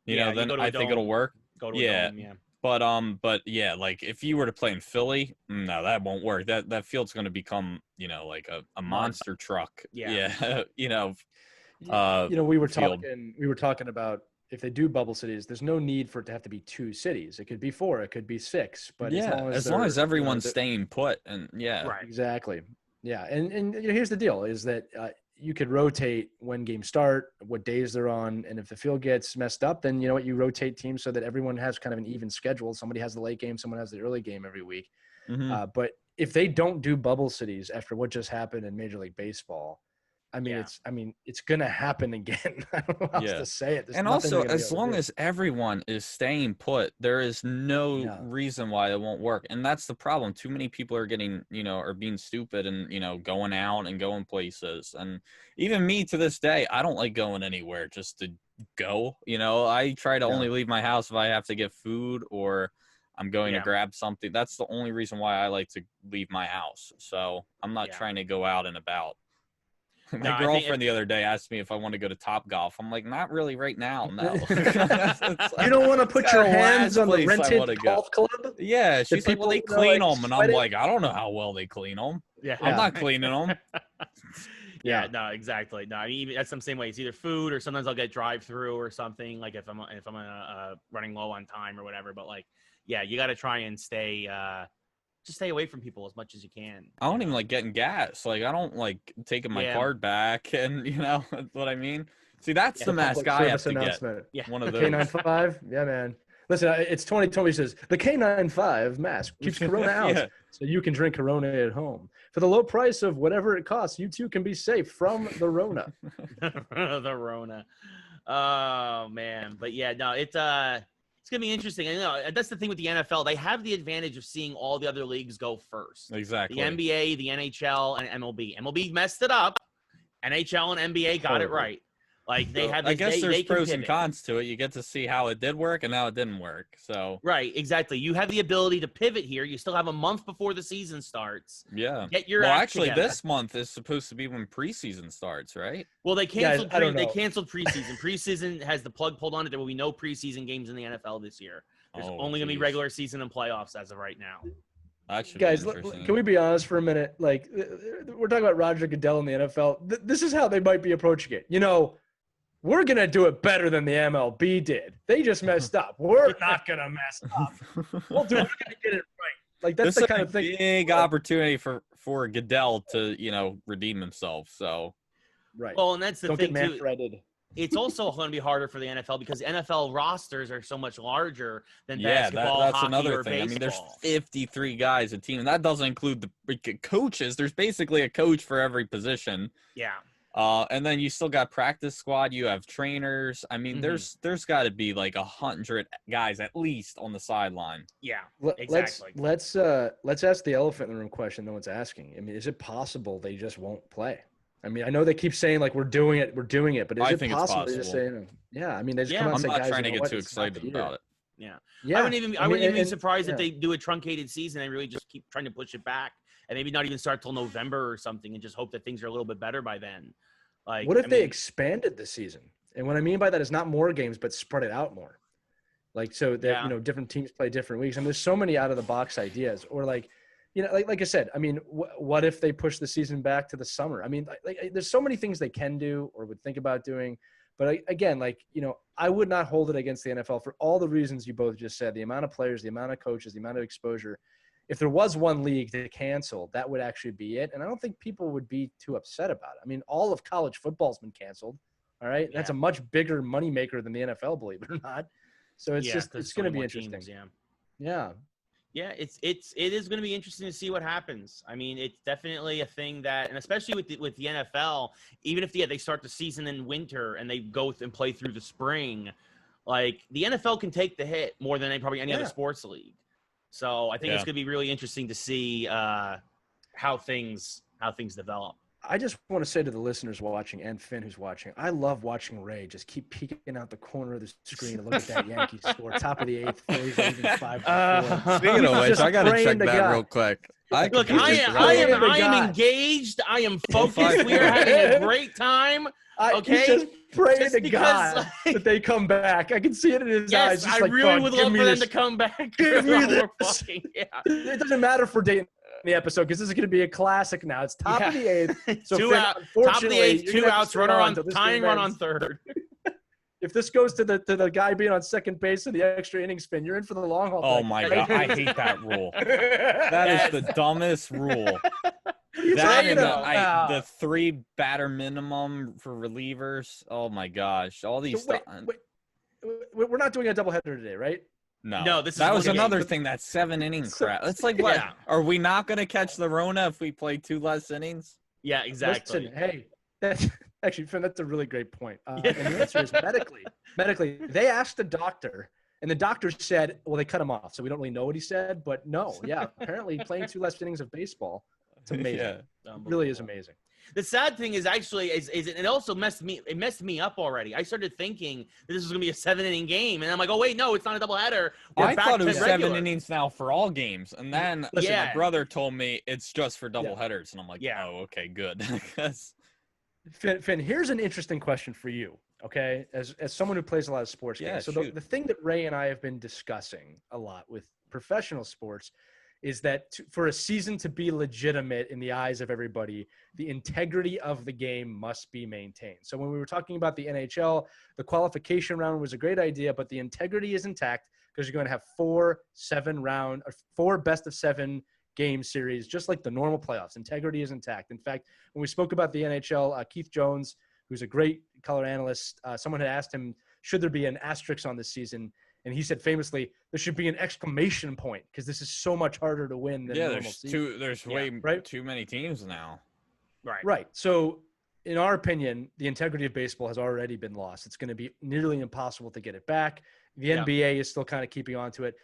B: Then I think it'll work.
A: Go to a dome, yeah.
B: But yeah, like if you were to play in Philly, no, that won't work. That field's going to become, like a monster truck. Yeah.
C: we were talking about if they do bubble cities, there's no need for it to have to be 2 cities. It could be 4, it could be 6, but
B: as long as everyone's staying put and
C: right. Exactly. Yeah. And here's the deal is that you could rotate when games start, what days they're on. And if the field gets messed up, then you rotate teams so that everyone has kind of an even schedule. Somebody has the late game, someone has the early game every week.
B: Mm-hmm.
C: But if they don't do bubble cities after what just happened in Major League Baseball, it's going to happen again. I don't know how else to say it.
B: And also, as long as everyone is staying put, there is no reason why it won't work. And that's the problem. Too many people are getting, are being stupid and, going out and going places. And even me to this day, I don't like going anywhere just to go. I try to only leave my house if I have to get food or I'm going to grab something. That's the only reason why I like to leave my house. So I'm not trying to go out and about. My girlfriend the other day asked me if I want to go to Topgolf. I'm like, not really right now. No.
C: You don't want to put your hands on the rented golf club?
B: Yeah. She's like, well, they clean them. And I'm like, I don't know how well they clean them.
A: Yeah.
B: I'm not cleaning them.
A: Yeah, no, exactly. No, I mean, that's the same way. It's either food or sometimes I'll get drive-through or something, like if I'm running low on time or whatever. But like, yeah, you got to try and stay just stay away from people as much as you can.
B: I don't even like getting gas. Like, I don't like taking my card back, and what I mean. See, that's the mask I have to get.
A: Yeah,
B: one of those.
C: K95. Yeah, man. Listen, it's 2020 says the K95 mask keeps Corona out, so you can drink Corona at home for the low price of whatever it costs. You too can be safe from the Rona.
A: The Rona. Oh man, but yeah, no, it's gonna be interesting. And that's the thing with the NFL; they have the advantage of seeing all the other leagues go first.
B: Exactly.
A: The NBA, the NHL, and MLB. MLB messed it up. NHL and NBA got it right. Like they
B: So,
A: have.
B: I
A: This,
B: guess
A: they
B: there's
A: can
B: pros and
A: pivot.
B: cons to it. You get to see how it did work and how it didn't work. So
A: Right, exactly. You have the ability to pivot here. You still have a month before the season starts.
B: yeah.
A: Get your
B: Well,
A: act
B: actually,
A: together.
B: this month is supposed to be when preseason starts, right?
A: Well, they
C: Guys,
A: canceled.
C: I don't
A: They
C: know.
A: canceled preseason. Preseason has the plug pulled on it. There will be no preseason games in the NFL this year. There's
B: Oh,
A: only going to be
B: geez.
A: regular season and playoffs as of right now.
B: That should
C: Guys,
B: be interesting.
C: can we be honest for a minute? Like, we're talking about Roger Goodell in the NFL. This is how they might be approaching it. You know, we're going to do it better than the MLB did. They just messed up. We're not going to mess up. We'll do it. We're going to get it right. Like, that's
B: This
C: the
B: is
C: kind
B: a
C: of thing.
B: big opportunity for Goodell to redeem himself. So
C: Right.
A: Well, and that's the
C: Don't
A: thing
C: get
A: too.
C: man-threaded.
A: It's also going to be harder for the NFL because NFL rosters are so much larger than
B: yeah,
A: basketball,
B: that's
A: hockey,
B: another
A: or
B: thing.
A: baseball.
B: I mean, there's 53 guys a team, and that doesn't include the freaking coaches. There's basically a coach for every position.
A: Yeah.
B: And then you still got practice squad. You have trainers. I mean, there's got to be like 100 guys at least on the sideline.
A: Yeah.
C: Let's
A: Exactly.
C: let's ask the elephant in the room question no one's asking. I mean, is it possible they just won't play? I mean, I know they keep saying like we're doing it, but is
B: I
C: it
B: think it's
C: possible they just
B: possible.
C: say, yeah? I mean, they just
A: Yeah,
C: come out
B: I'm
C: and say,
B: not
C: guys,
B: trying to
C: you know
B: get
C: what?
B: too
C: It's not
B: excited
C: the year."
B: about it.
A: Yeah.
C: Yeah,
A: I wouldn't even be surprised if
C: yeah.
A: they do a truncated season and really just keep trying to push it back and maybe not even start till November or something and just hope that things are a little bit better by then. Like,
C: What if
A: I
C: they
A: mean,
C: expanded the season? And what I mean by that is not more games, but spread it out more. Like so that
A: Yeah.
C: different teams play different weeks. And there's so many out of the box ideas. Or like, like I said, I mean, what if they push the season back to the summer? I mean, like there's so many things they can do or would think about doing. But again, I would not hold it against the NFL for all the reasons you both just said. The amount of players, the amount of coaches, the amount of exposure. If there was one league to cancel, that would actually be it. And I don't think people would be too upset about it. I mean, all of college football's been canceled. All right. That's a much bigger moneymaker than the NFL, believe it or not. So it's it's going to be interesting.
A: Teams,
C: Yeah.
A: Yeah, it is going to be interesting to see what happens. I mean, it's definitely a thing that, and especially with the NFL, even if they start the season in winter and they go and play through the spring, like the NFL can take the hit more than probably any other sports league. So I think it's going to be really interesting to see how things develop.
C: I just want to say to the listeners watching and Finn who's watching, I love watching Ray just keep peeking out the corner of the screen and look at that Yankees score, top of the eighth, Phillies leading 5-4.
B: Speaking of which, I gotta check that real quick.
A: Look, I am engaged. I am focused. We are having a great time. Okay,
C: he's just praying
A: Just
C: to
A: because,
C: God that they come back. I can see it in his eyes.
A: Yes,
C: Just
A: I
C: like,
A: really
C: God,
A: would
C: give
A: love
C: me
A: for them
C: this.
A: to come back.
C: Give me
A: We're
C: this.
A: fucking- yeah.
C: It doesn't matter for Dayton the episode because this is going to be a classic now. It's top of the eighth. So
A: Two
C: Finn,
A: out, top of the eighth,
C: you're
A: 2
C: gonna have to
A: outs,
C: stay
A: runner on
C: till this
A: tying
C: game
A: run on
C: ends.
A: third.
C: If this goes to the guy being on second base in the extra innings, Finn, you're in for the long haul.
B: Oh my God, I hate that rule. That is the dumbest rule. That and the 3 batter minimum for relievers. Oh my gosh, all these.
C: So we're not doing a doubleheader today, right?
A: No,
B: that was
A: one game.
B: another thing. That 7-inning crap. It's like, what?
A: Yeah.
B: Are we not going to catch the Rona if we play 2 less innings?
A: Yeah, exactly.
C: Listen, hey, actually, Finn, that's a really great point. And the answer is medically, they asked the doctor, and the doctor said, well, they cut him off, so we don't really know what he said. But no, apparently playing 2 less innings of baseball, it's amazing. It really is amazing.
A: The sad thing is actually it also messed me up already. I started thinking that this was going to be a 7-inning game, and I'm like, oh wait, no, it's not a doubleheader.
B: I thought it was 7 innings now for all games, and then my brother told me it's just for doubleheaders, and I'm like, oh, okay, good.
C: Finn, here's an interesting question for you. Okay, as someone who plays a lot of sports games, so the thing that Ray and I have been discussing a lot with professional sports is that for a season to be legitimate in the eyes of everybody, the integrity of the game must be maintained. So when we were talking about the NHL, the qualification round was a great idea, but the integrity is intact because you're going to have 4 best of 7 game series, just like the normal playoffs. Integrity is intact. In fact, when we spoke about the NHL, Keith Jones, who's a great color analyst, someone had asked him, should there be an asterisk on this season? And he said famously, there should be an exclamation point because this is so much harder to win than normal season.
B: There's too many teams now.
C: Right. So in our opinion, the integrity of baseball has already been lost. It's going to be nearly impossible to get it back. The NBA is still kind of keeping on to it.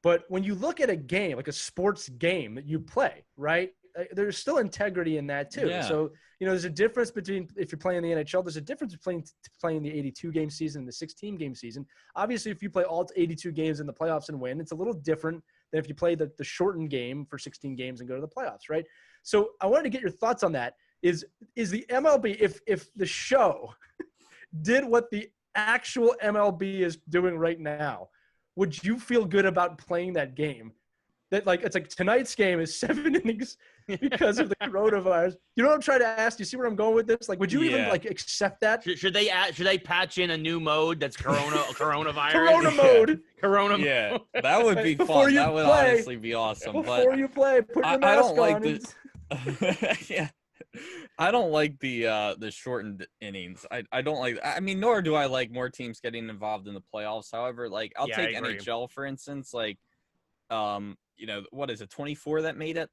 C: But when you look at a game, like a sports game that you play, right? there's still integrity in that too.
B: Yeah.
C: So, there's a difference between if you're playing the NHL, there's a difference between playing the 82 game season and the 16 game season. Obviously, if you play all 82 games in the playoffs and win, it's a little different than if you play the shortened game for 16 games and go to the playoffs, right? So I wanted to get your thoughts on that. Is the MLB, if the show did what the actual MLB is doing right now, would you feel good about playing that game? That it's like tonight's game is 7 innings because of the coronavirus. You know what I'm trying to ask? You see where I'm going with this? Like, would you even accept that?
A: Should they patch in a new mode that's coronavirus?
C: Corona mode.
A: Corona.
B: Yeah,
A: mode.
B: that would be fun. That would honestly be awesome.
C: Before you play, put your mask
B: I don't like
C: on.
B: yeah. I don't like the shortened innings. I don't like. I mean, nor do I like more teams getting involved in the playoffs. However, like I'll take NHL for instance. Like, what is it? 24 that made it.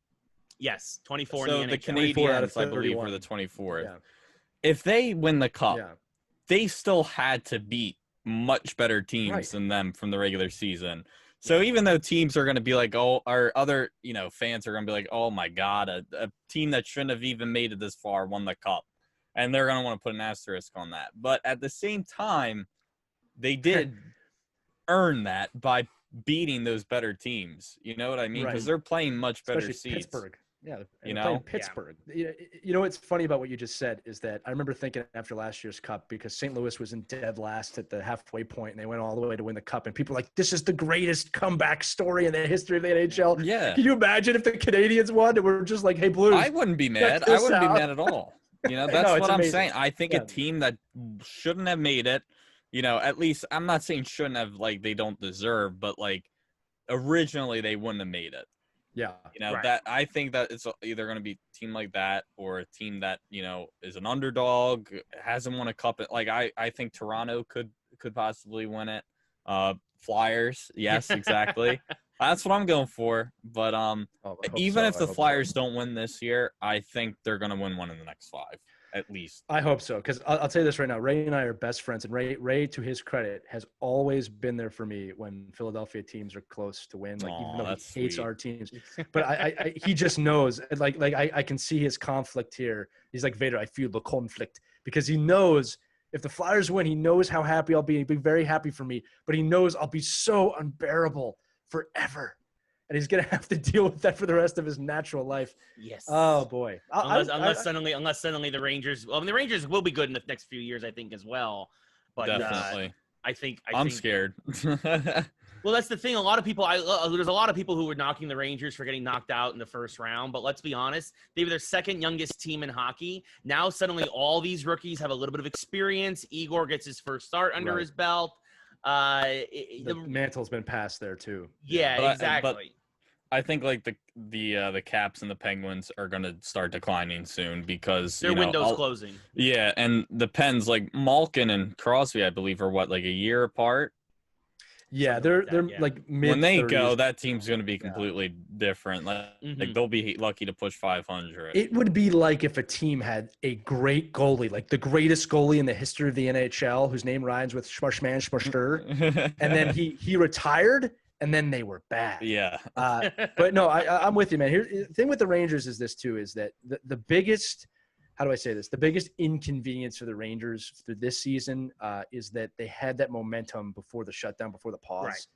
A: Yes, 24.
B: So
A: in
B: the
A: NHL.
B: Canadians, I believe, were the 24th.
C: Yeah.
B: If they win the cup, they still had to beat much better teams than them from the regular season. So even though teams are going to be like, oh, or other, fans are going to be like, oh my God, a team that shouldn't have even made it this far won the cup. And they're going to want to put an asterisk on that. But at the same time, they did earn that by beating those better teams. You know what I mean? Because they're playing much better
C: Especially
B: seeds.
C: Pittsburgh. Yeah,
B: playing
C: Pittsburgh. Yeah. What's funny about what you just said is that I remember thinking after last year's cup, because St. Louis was in dead last at the halfway point and they went all the way to win the cup, and people were like, this is the greatest comeback story in the history of the NHL.
B: Yeah.
C: Can you imagine if the Canadians won and we're just like, hey, Blues?
B: I wouldn't be mad. I wouldn't be mad at all. That's what I'm saying. I think a team that shouldn't have made it, at least I'm not saying shouldn't have, like they don't deserve, but like originally they wouldn't have made it.
C: Yeah.
B: That I think that it's either going to be a team like that or a team that, is an underdog, hasn't won a cup. Like I think Toronto could possibly win it. Flyers. Yes, exactly. That's what I'm going for. But even if the Flyers don't win this year, I think they're going to win one in the next 5. At least.
C: I hope so, because I'll tell you this right now. Ray and I are best friends, and Ray, to his credit, has always been there for me when Philadelphia teams are close to win. Like, even though he hates our teams, but he just knows. Like I can see his conflict here. He's like, Vader, I feel the conflict, because he knows if the Flyers win, he knows how happy I'll be. He'll be very happy for me, but he knows I'll be so unbearable forever. And he's gonna have to deal with that for the rest of his natural life.
A: Yes.
C: Oh boy.
A: Unless suddenly the Rangers. Well, I mean, the Rangers will be good in the next few years, I think, as well. But
B: definitely.
A: I think
B: I'm scared.
A: Well, that's the thing. A lot of people. There's a lot of people who were knocking the Rangers for getting knocked out in the first round. But let's be honest, they were their second youngest team in hockey. Now suddenly all these rookies have a little bit of experience. Igor gets his first start under his belt.
C: The mantle's been passed there too.
A: Yeah, exactly.
B: But I think like the Caps and the Penguins are going to start declining soon because
A: their window's closing.
B: Yeah, and the Pens, like Malkin and Crosby, I believe, are like a year apart.
C: Yeah, they're like mid.
B: When they go, that team's going to be completely different. Like they'll be lucky to push 500.
C: It would be like if a team had a great goalie, like the greatest goalie in the history of the NHL, whose name rhymes with Schmarshman Schmarster, and then he retired, and then they were bad.
B: Yeah.
C: But no, I'm with you, man. Here, the thing with the Rangers is this too: is that the biggest. How do I say this? The biggest inconvenience for the Rangers through this season is that they had that momentum before the shutdown, before the pause,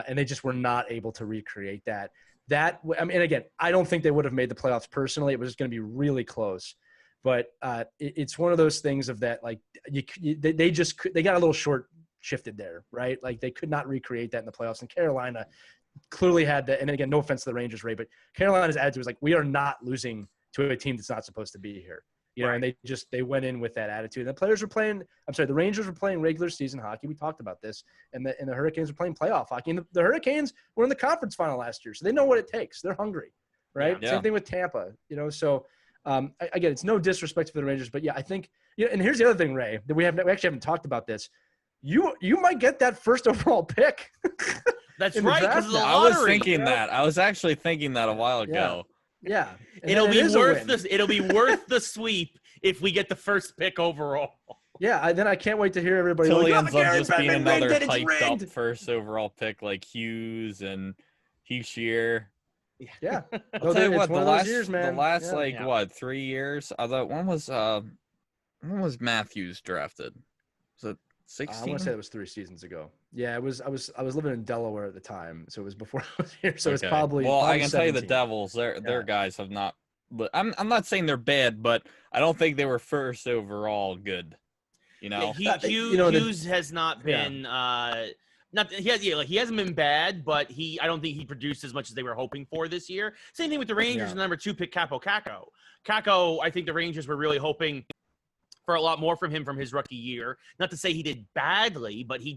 C: and they just were not able to recreate that. I mean, again, I don't think they would have made the playoffs personally. It was going to be really close, but it's one of those things of that, like they got a little short shifted there, right? Like they could not recreate that in the playoffs, and Carolina clearly had that. And again, no offense to the Rangers, Ray, but Carolina's attitude was like, we are not losing to a team that's not supposed to be here. And they went in with that attitude. And the Rangers were playing regular season hockey. We talked about this. And the Hurricanes were playing playoff hockey. And the Hurricanes were in the conference final last year. So they know what it takes. They're hungry, right?
B: Yeah.
C: Same thing with Tampa, So, again, it's no disrespect for the Rangers. But, yeah, I think and here's the other thing, Ray, that we actually haven't talked about this. You might get that first overall pick.
A: That's right, because of the
B: I
A: lottery.
B: was thinking that. I was actually thinking that a while ago.
C: Yeah.
A: It'll be worth the sweep if we get the first pick overall.
C: Yeah, then I can't wait to hear everybody.
B: Till he ends up just being another hyped up first overall pick like Hughes and Heishier.
C: Yeah.
B: I'll tell you what,
C: it's one of those years, man.
B: the last
C: Yeah.
B: like
A: Yeah.
B: what 3 years? I thought when was Matthews drafted? Was it
C: I want
B: 16?
C: to say that was 3 seasons ago. Yeah, it was. I was living in Delaware at the time, so it was before I was here. So it's
B: Okay.
C: probably.
B: Well, I
C: probably
B: can tell you the
C: 17.
B: Devils, their
C: Yeah.
B: guys have not. But I'm not saying they're bad, but I don't think they were first overall good. You know.
A: Hughes has not
C: Yeah.
A: been not he hasn't been bad, but I don't think he produced as much as they were hoping for this year. Same thing with the Rangers
C: Yeah.
A: and number 2 pick Capo Caco. Caco, I think the Rangers were really hoping for a lot more from him from his rookie year. Not to say he did badly, but he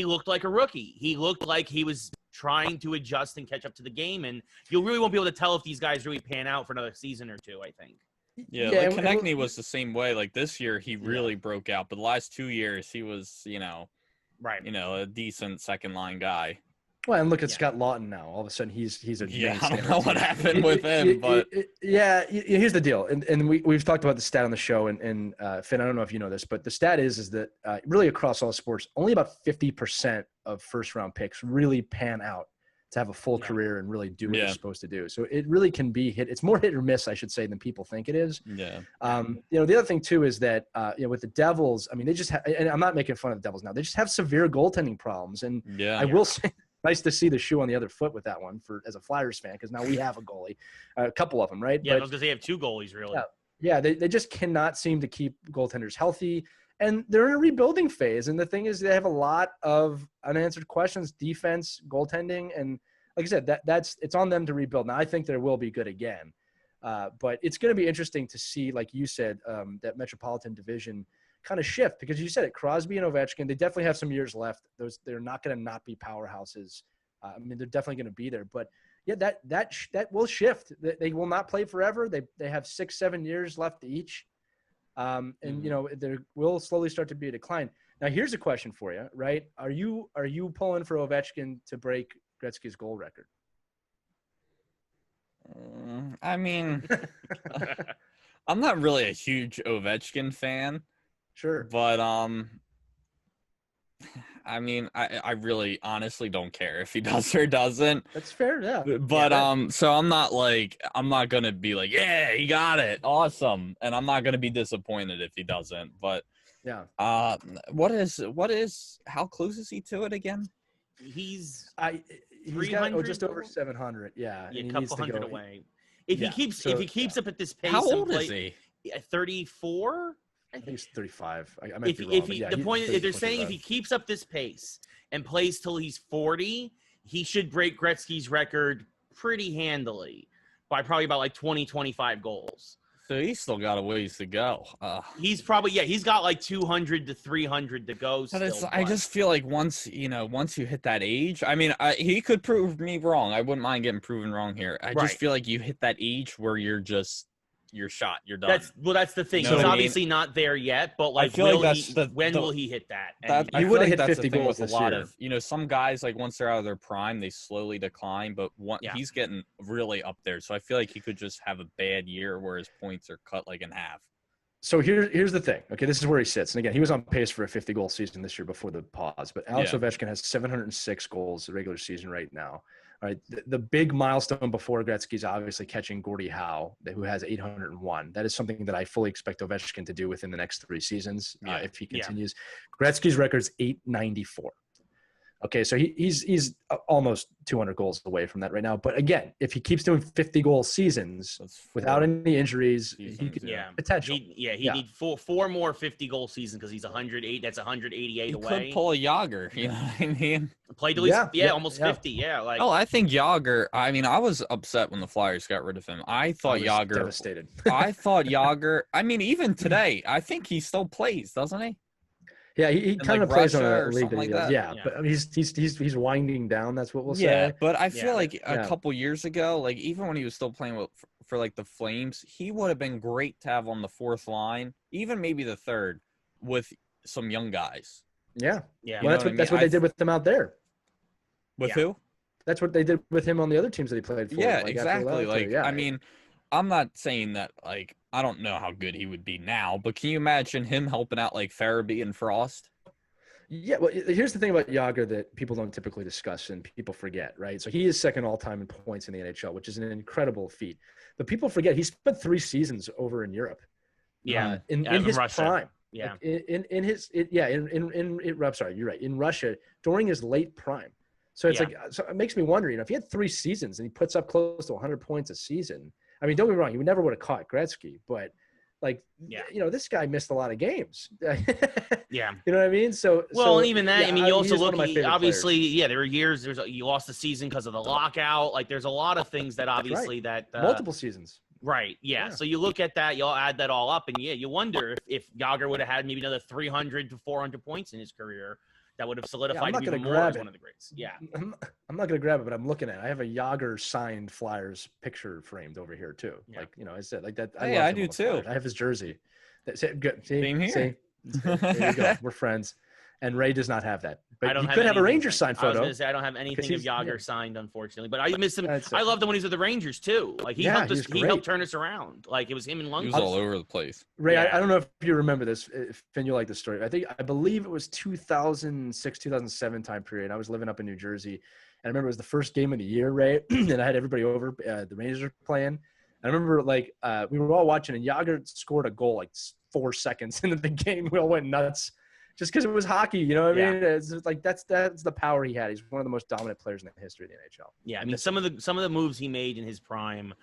A: looked like a rookie. He looked like he was trying to adjust and catch up to the game, and you really won't be able to tell if these guys really pan out for another season or two, I think.
B: Yeah,
C: Yeah,
B: like
C: and-
B: Konechny was the same way. Like this year, he really broke out, but the last 2 years, he was,
A: Right.
B: a decent second line guy.
C: Well, and look at
A: Yeah.
C: Scott Lawton now. All of a sudden, he's a
B: Yeah,
C: mainstay
B: I don't
C: on
B: know
C: our
B: what
C: team.
B: happened with him, but
C: here's the deal, and we've talked about the stat on the show, and Finn, I don't know if you know this, but the stat is that really across all sports, only about 50% of first round picks really pan out to have a full career and really do what they're supposed to do. So it really can be hit. It's more hit or miss, I should say, than people think it is.
B: Yeah.
C: The other thing too is that with the Devils, I mean, they just and I'm not making fun of the Devils now. They just have severe goaltending problems, and
B: Yeah.
C: I will say, nice to see the shoe on the other foot with that one as a Flyers fan, because now we have a goalie, a couple of them, right?
A: Yeah,
C: But,
A: I was gonna say they have 2 goalies really.
C: yeah, they just cannot seem to keep goaltenders healthy, and they're in a rebuilding phase. And the thing is, they have a lot of unanswered questions: defense, goaltending, and like I said, it's on them to rebuild. Now, I think they will be good again, but it's going to be interesting to see, like you said, that Metropolitan Division kind of shift, because you said it, Crosby and Ovechkin, they definitely have some years left. They're not going to not be powerhouses. I mean, they're definitely going to be there, but yeah, that will shift. They will not play forever. They have 6-7 years left each. And there will slowly start to be a decline. Now, here's a question for you, right? Are you pulling for Ovechkin to break Gretzky's goal record?
B: I mean, I'm not really a huge Ovechkin fan.
C: Sure.
B: But I mean, I really honestly don't care if he does or doesn't.
C: That's fair, yeah.
B: But so I'm not gonna be like, yeah, he got it, awesome, and I'm not gonna be disappointed if he doesn't. But
C: yeah.
B: How close is he to it again?
A: He's
C: got just over 700. Yeah,
A: a
C: and
A: couple hundred away. If he keeps up at this pace,
B: how old is he?
A: 34.
C: I think he's 35. I might be wrong.
A: If they're saying if he keeps up this pace and plays till he's 40, he should break Gretzky's record pretty handily by probably about like 20-25 goals.
B: So he's still got a ways to go.
A: He's got like 200 to 300 to go.
B: I just feel like once you hit that age, I mean, he could prove me wrong. I wouldn't mind getting proven wrong here. I just feel like you hit that age where you're shot. You're done.
A: That's the thing.
B: You know
A: He's obviously not there yet, but like, when will he hit that?
C: He would have hit 50 goals
B: with a lot of, some guys, like once they're out of their prime, they slowly decline, but he's getting really up there. So I feel like he could just have a bad year where his points are cut like in half.
C: So here's the thing. Okay, this is where he sits. And again, he was on pace for a 50-goal season this year before the pause. But Alex Ovechkin has 706 goals the regular season right now. All right, the big milestone before Gretzky's obviously catching Gordie Howe, who has 801. That is something that I fully expect Ovechkin to do within the next 3 seasons if he continues. Gretzky's record's 894. Okay, so he's almost 200 goals away from that right now. But again, if he keeps doing 50-goal seasons without any injuries, he could potential.
A: He need four more 50-goal seasons because he's 108. That's 188 away.
B: He could pull a Yager, you know what I mean?
A: Play till he's almost 50. Yeah, like
B: I think Yager. I mean, I was upset when the Flyers got rid of him. I thought Yager
C: devastated.
B: I thought Yager. I mean, even today, I think he still plays, doesn't he?
C: Yeah, he kind of plays on a league
B: like that.
C: Yeah, but he's winding down. That's what we'll say.
B: Yeah, but I feel like a couple years ago, like even when he was still playing for like the Flames, he would have been great to have on the 4th line, even maybe the 3rd, with some young guys.
C: Yeah. Well, that's what they did with him out there.
B: With who?
C: That's what they did with him on the other teams that he played for.
B: Yeah, exactly. I mean, I'm not saying that, like, I don't know how good he would be now, but can you imagine him helping out like Farabee and Frost?
C: Yeah, well, here's the thing about Yager that people don't typically discuss and people forget, right? So he is second all-time in points in the NHL, which is an incredible feat. But people forget he spent 3 seasons over in Europe.
A: Yeah,
C: in his
A: Russia.
C: prime.
A: Yeah,
C: Like I'm sorry, you're right. In Russia during his late prime. So it's so it makes me wonder, if he had 3 seasons and he puts up close to 100 points a season, I mean, don't get me wrong, he never would have caught Gretzky, but this guy missed a lot of games.
A: yeah.
C: You know what I mean?
A: And even that, you also look, obviously,
C: players.
A: there were years, you lost the season because of the lockout. Like, there's a lot of things that obviously
C: multiple seasons.
A: Right. Yeah. So you look at that, you'll add that all up, and you wonder if Yager would have had maybe another 300 to 400 points in his career, that would have solidified him even more as one of the greats. Yeah.
C: I'm not going to grab it, but I'm looking at it. I have a Yager signed Flyers picture framed over here too. Yeah. I said like that.
B: I do too.
C: Flyers. I have his jersey. Good.
B: Same here.
C: There you go. We're friends. And Ray does not have that. But
A: he
C: could have a Rangers signed photo.
A: I was going to say, I don't have anything of Yager signed, unfortunately. But I miss him. I loved him when he was with the Rangers, too. Like, he helped turn us around. Like, it was him and Lundqvist.
B: He was all over the place.
C: Ray, I don't know if you remember this. Finn, you like this story. I believe it was 2006, 2007 time period. I was living up in New Jersey. And I remember it was the first game of the year, Ray. And I had everybody over. The Rangers were playing. I remember, we were all watching, and Yager scored a goal, 4 seconds into the game. We all went nuts. Just because it was hockey, you know what I mean? It's like that's the power he had. He's one of the most dominant players in the history of the NHL.
A: Yeah, I mean, some of the moves he made in his prime,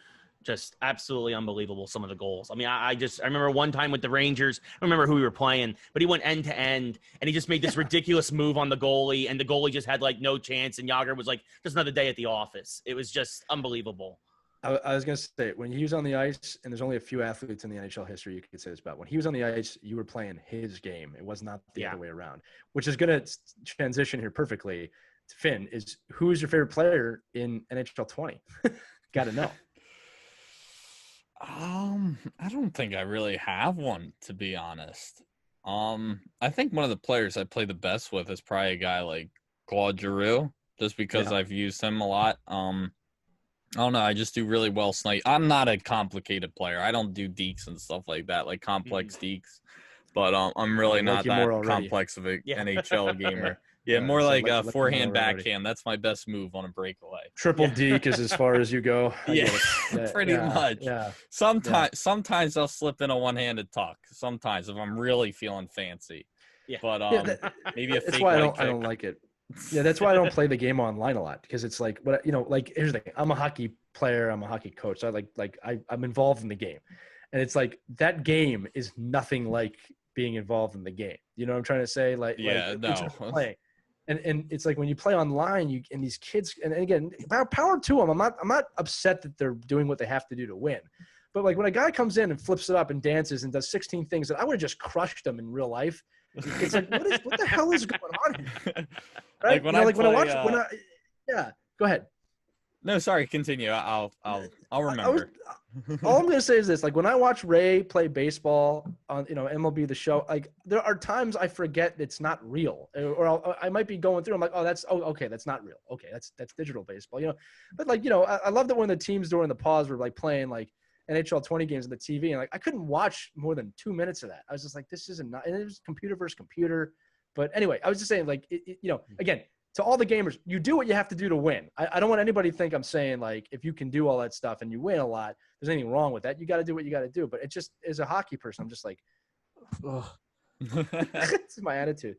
A: just absolutely unbelievable. Some of the goals. I mean, I remember one time with the Rangers. I don't remember who we were playing, but he went end to end, and he just made this ridiculous move on the goalie, and the goalie just had no chance, and Yager was like, just another day at the office. It was just unbelievable.
C: I was going to say, when he was on the ice, and there's only a few athletes in the NHL history you could say this about, when he was on the ice, you were playing his game. It was not the other way around, which is going to transition here perfectly to Finn. Who is your favorite player in NHL 20? Got to know.
B: I don't think I really have one, to be honest. I think one of the players I play the best with is probably a guy like Claude Giroux, just because I've used him a lot. I don't know. I just do really well snipe. I'm not a complicated player. I don't do deeks and stuff like that, like complex deeks. But I'm really not that complex of a NHL gamer. Yeah, more like a forehand backhand. That's my best move on a breakaway.
C: Triple deke is as far as you go.
B: Pretty much. Yeah. Sometimes I'll slip in a one-handed tuck. Sometimes if I'm really feeling fancy.
A: Yeah.
B: But maybe a fake.
C: That's why I don't like it. Yeah, that's why I don't play the game online a lot, because it's here's the thing. I'm a hockey player. I'm a hockey coach. So I'm involved in the game, and it's like that game is nothing like being involved in the game. You know what I'm trying to say? Playing. And it's like when you play online, and these kids, and again, power to them. I'm not upset that they're doing what they have to do to win, but when a guy comes in and flips it up and dances and does 16 things that I would have just crushed them in real life. It's like, what the hell is going on here? Right? Go ahead.
B: No, sorry, continue. I'll remember.
C: All I'm going to say is this: when I watch Ray play baseball on MLB The Show, there are times I forget it's not real, or I might be going through. I'm like, okay, that's not real. Okay, that's digital baseball, But I love that when the teams during the pause were playing NHL 20 games on the TV, and I couldn't watch more than 2 minutes of that. I was just like, this isn't, and it was computer versus computer. But anyway, I was just saying, again, to all the gamers, you do what you have to do to win. I don't want anybody to think I'm saying if you can do all that stuff and you win a lot, there's anything wrong with that. You got to do what you got to do. But it just, as a hockey person, I'm just like, ugh. It's my attitude.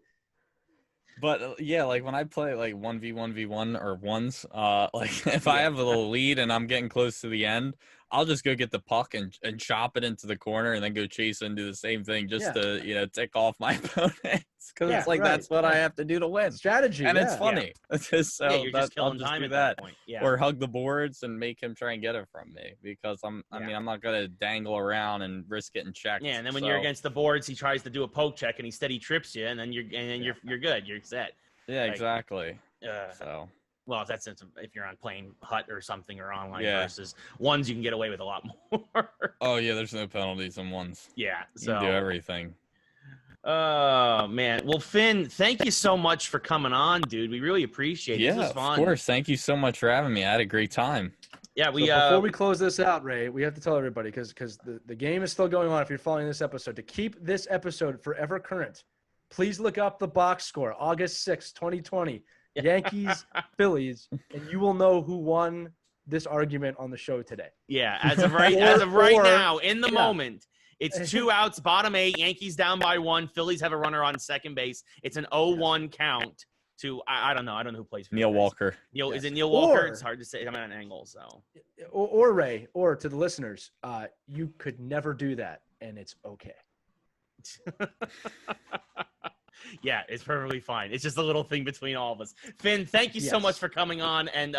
B: But when I play 1v1v1 or ones, if I have a little lead and I'm getting close to the end, I'll just go get the puck and chop it into the corner and then go chase and do the same thing just to tick off my opponents, because that's what I have to do to win.
C: Strategy,
B: and it's funny. It's just
A: you're just killing time at that point. Yeah.
B: Or hug the boards and make him try and get it from me, because I'm not gonna dangle around and risk getting checked.
A: Yeah, and then when you're against the boards, he tries to do a poke check and he trips you, and then you're good. You're set.
B: Yeah, exactly.
A: Well, if you're on playing Hut or something or online versus ones, you can get away with a lot more.
B: Oh yeah, there's no penalties in ones.
A: Yeah,
B: you can do everything.
A: Oh man, well Finn, thank you so much for coming on, dude. We really appreciate it.
B: Yeah,
A: this was fun.
B: Of course. Thank you so much for having me. I had a great time.
A: Yeah,
C: before we close this out, Ray, we have to tell everybody, because the game is still going on. If you're following this episode, to keep this episode forever current, Please look up the box score, August 6, 2020, Yankees, Phillies, and you will know who won this argument on the show today.
A: Yeah, as of right now, in the moment, it's 2 outs, bottom 8, Yankees down by 1, Phillies have a runner on second base. It's an 0-1 count to I don't know who plays for
B: Neil
A: you guys.
B: Walker.
A: Is it Neil Walker? It's hard to say. I'm at an angle, so.
C: Or Ray, or to the listeners, you could never do that, and it's okay.
A: Yeah, it's perfectly fine. It's just a little thing between all of us. Finn, thank you so much for coming on and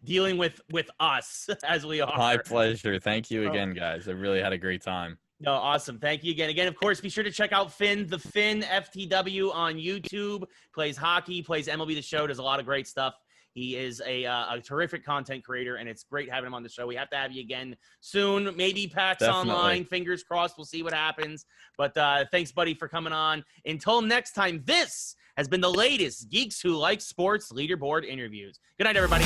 A: dealing with us as we are.
B: My pleasure. Thank you again, guys. I really had a great time.
A: No, awesome. Thank you again. Again, of course, be sure to check out Finn, the TheFinnFTW on YouTube. Plays hockey, plays MLB The Show, does a lot of great stuff. He is a terrific content creator, and it's great having him on the show. We have to have you again soon. Maybe PAX Online. Fingers crossed. We'll see what happens. But thanks, buddy, for coming on. Until next time, this has been the latest Geeks Who Like Sports Leaderboard interviews. Good night, everybody.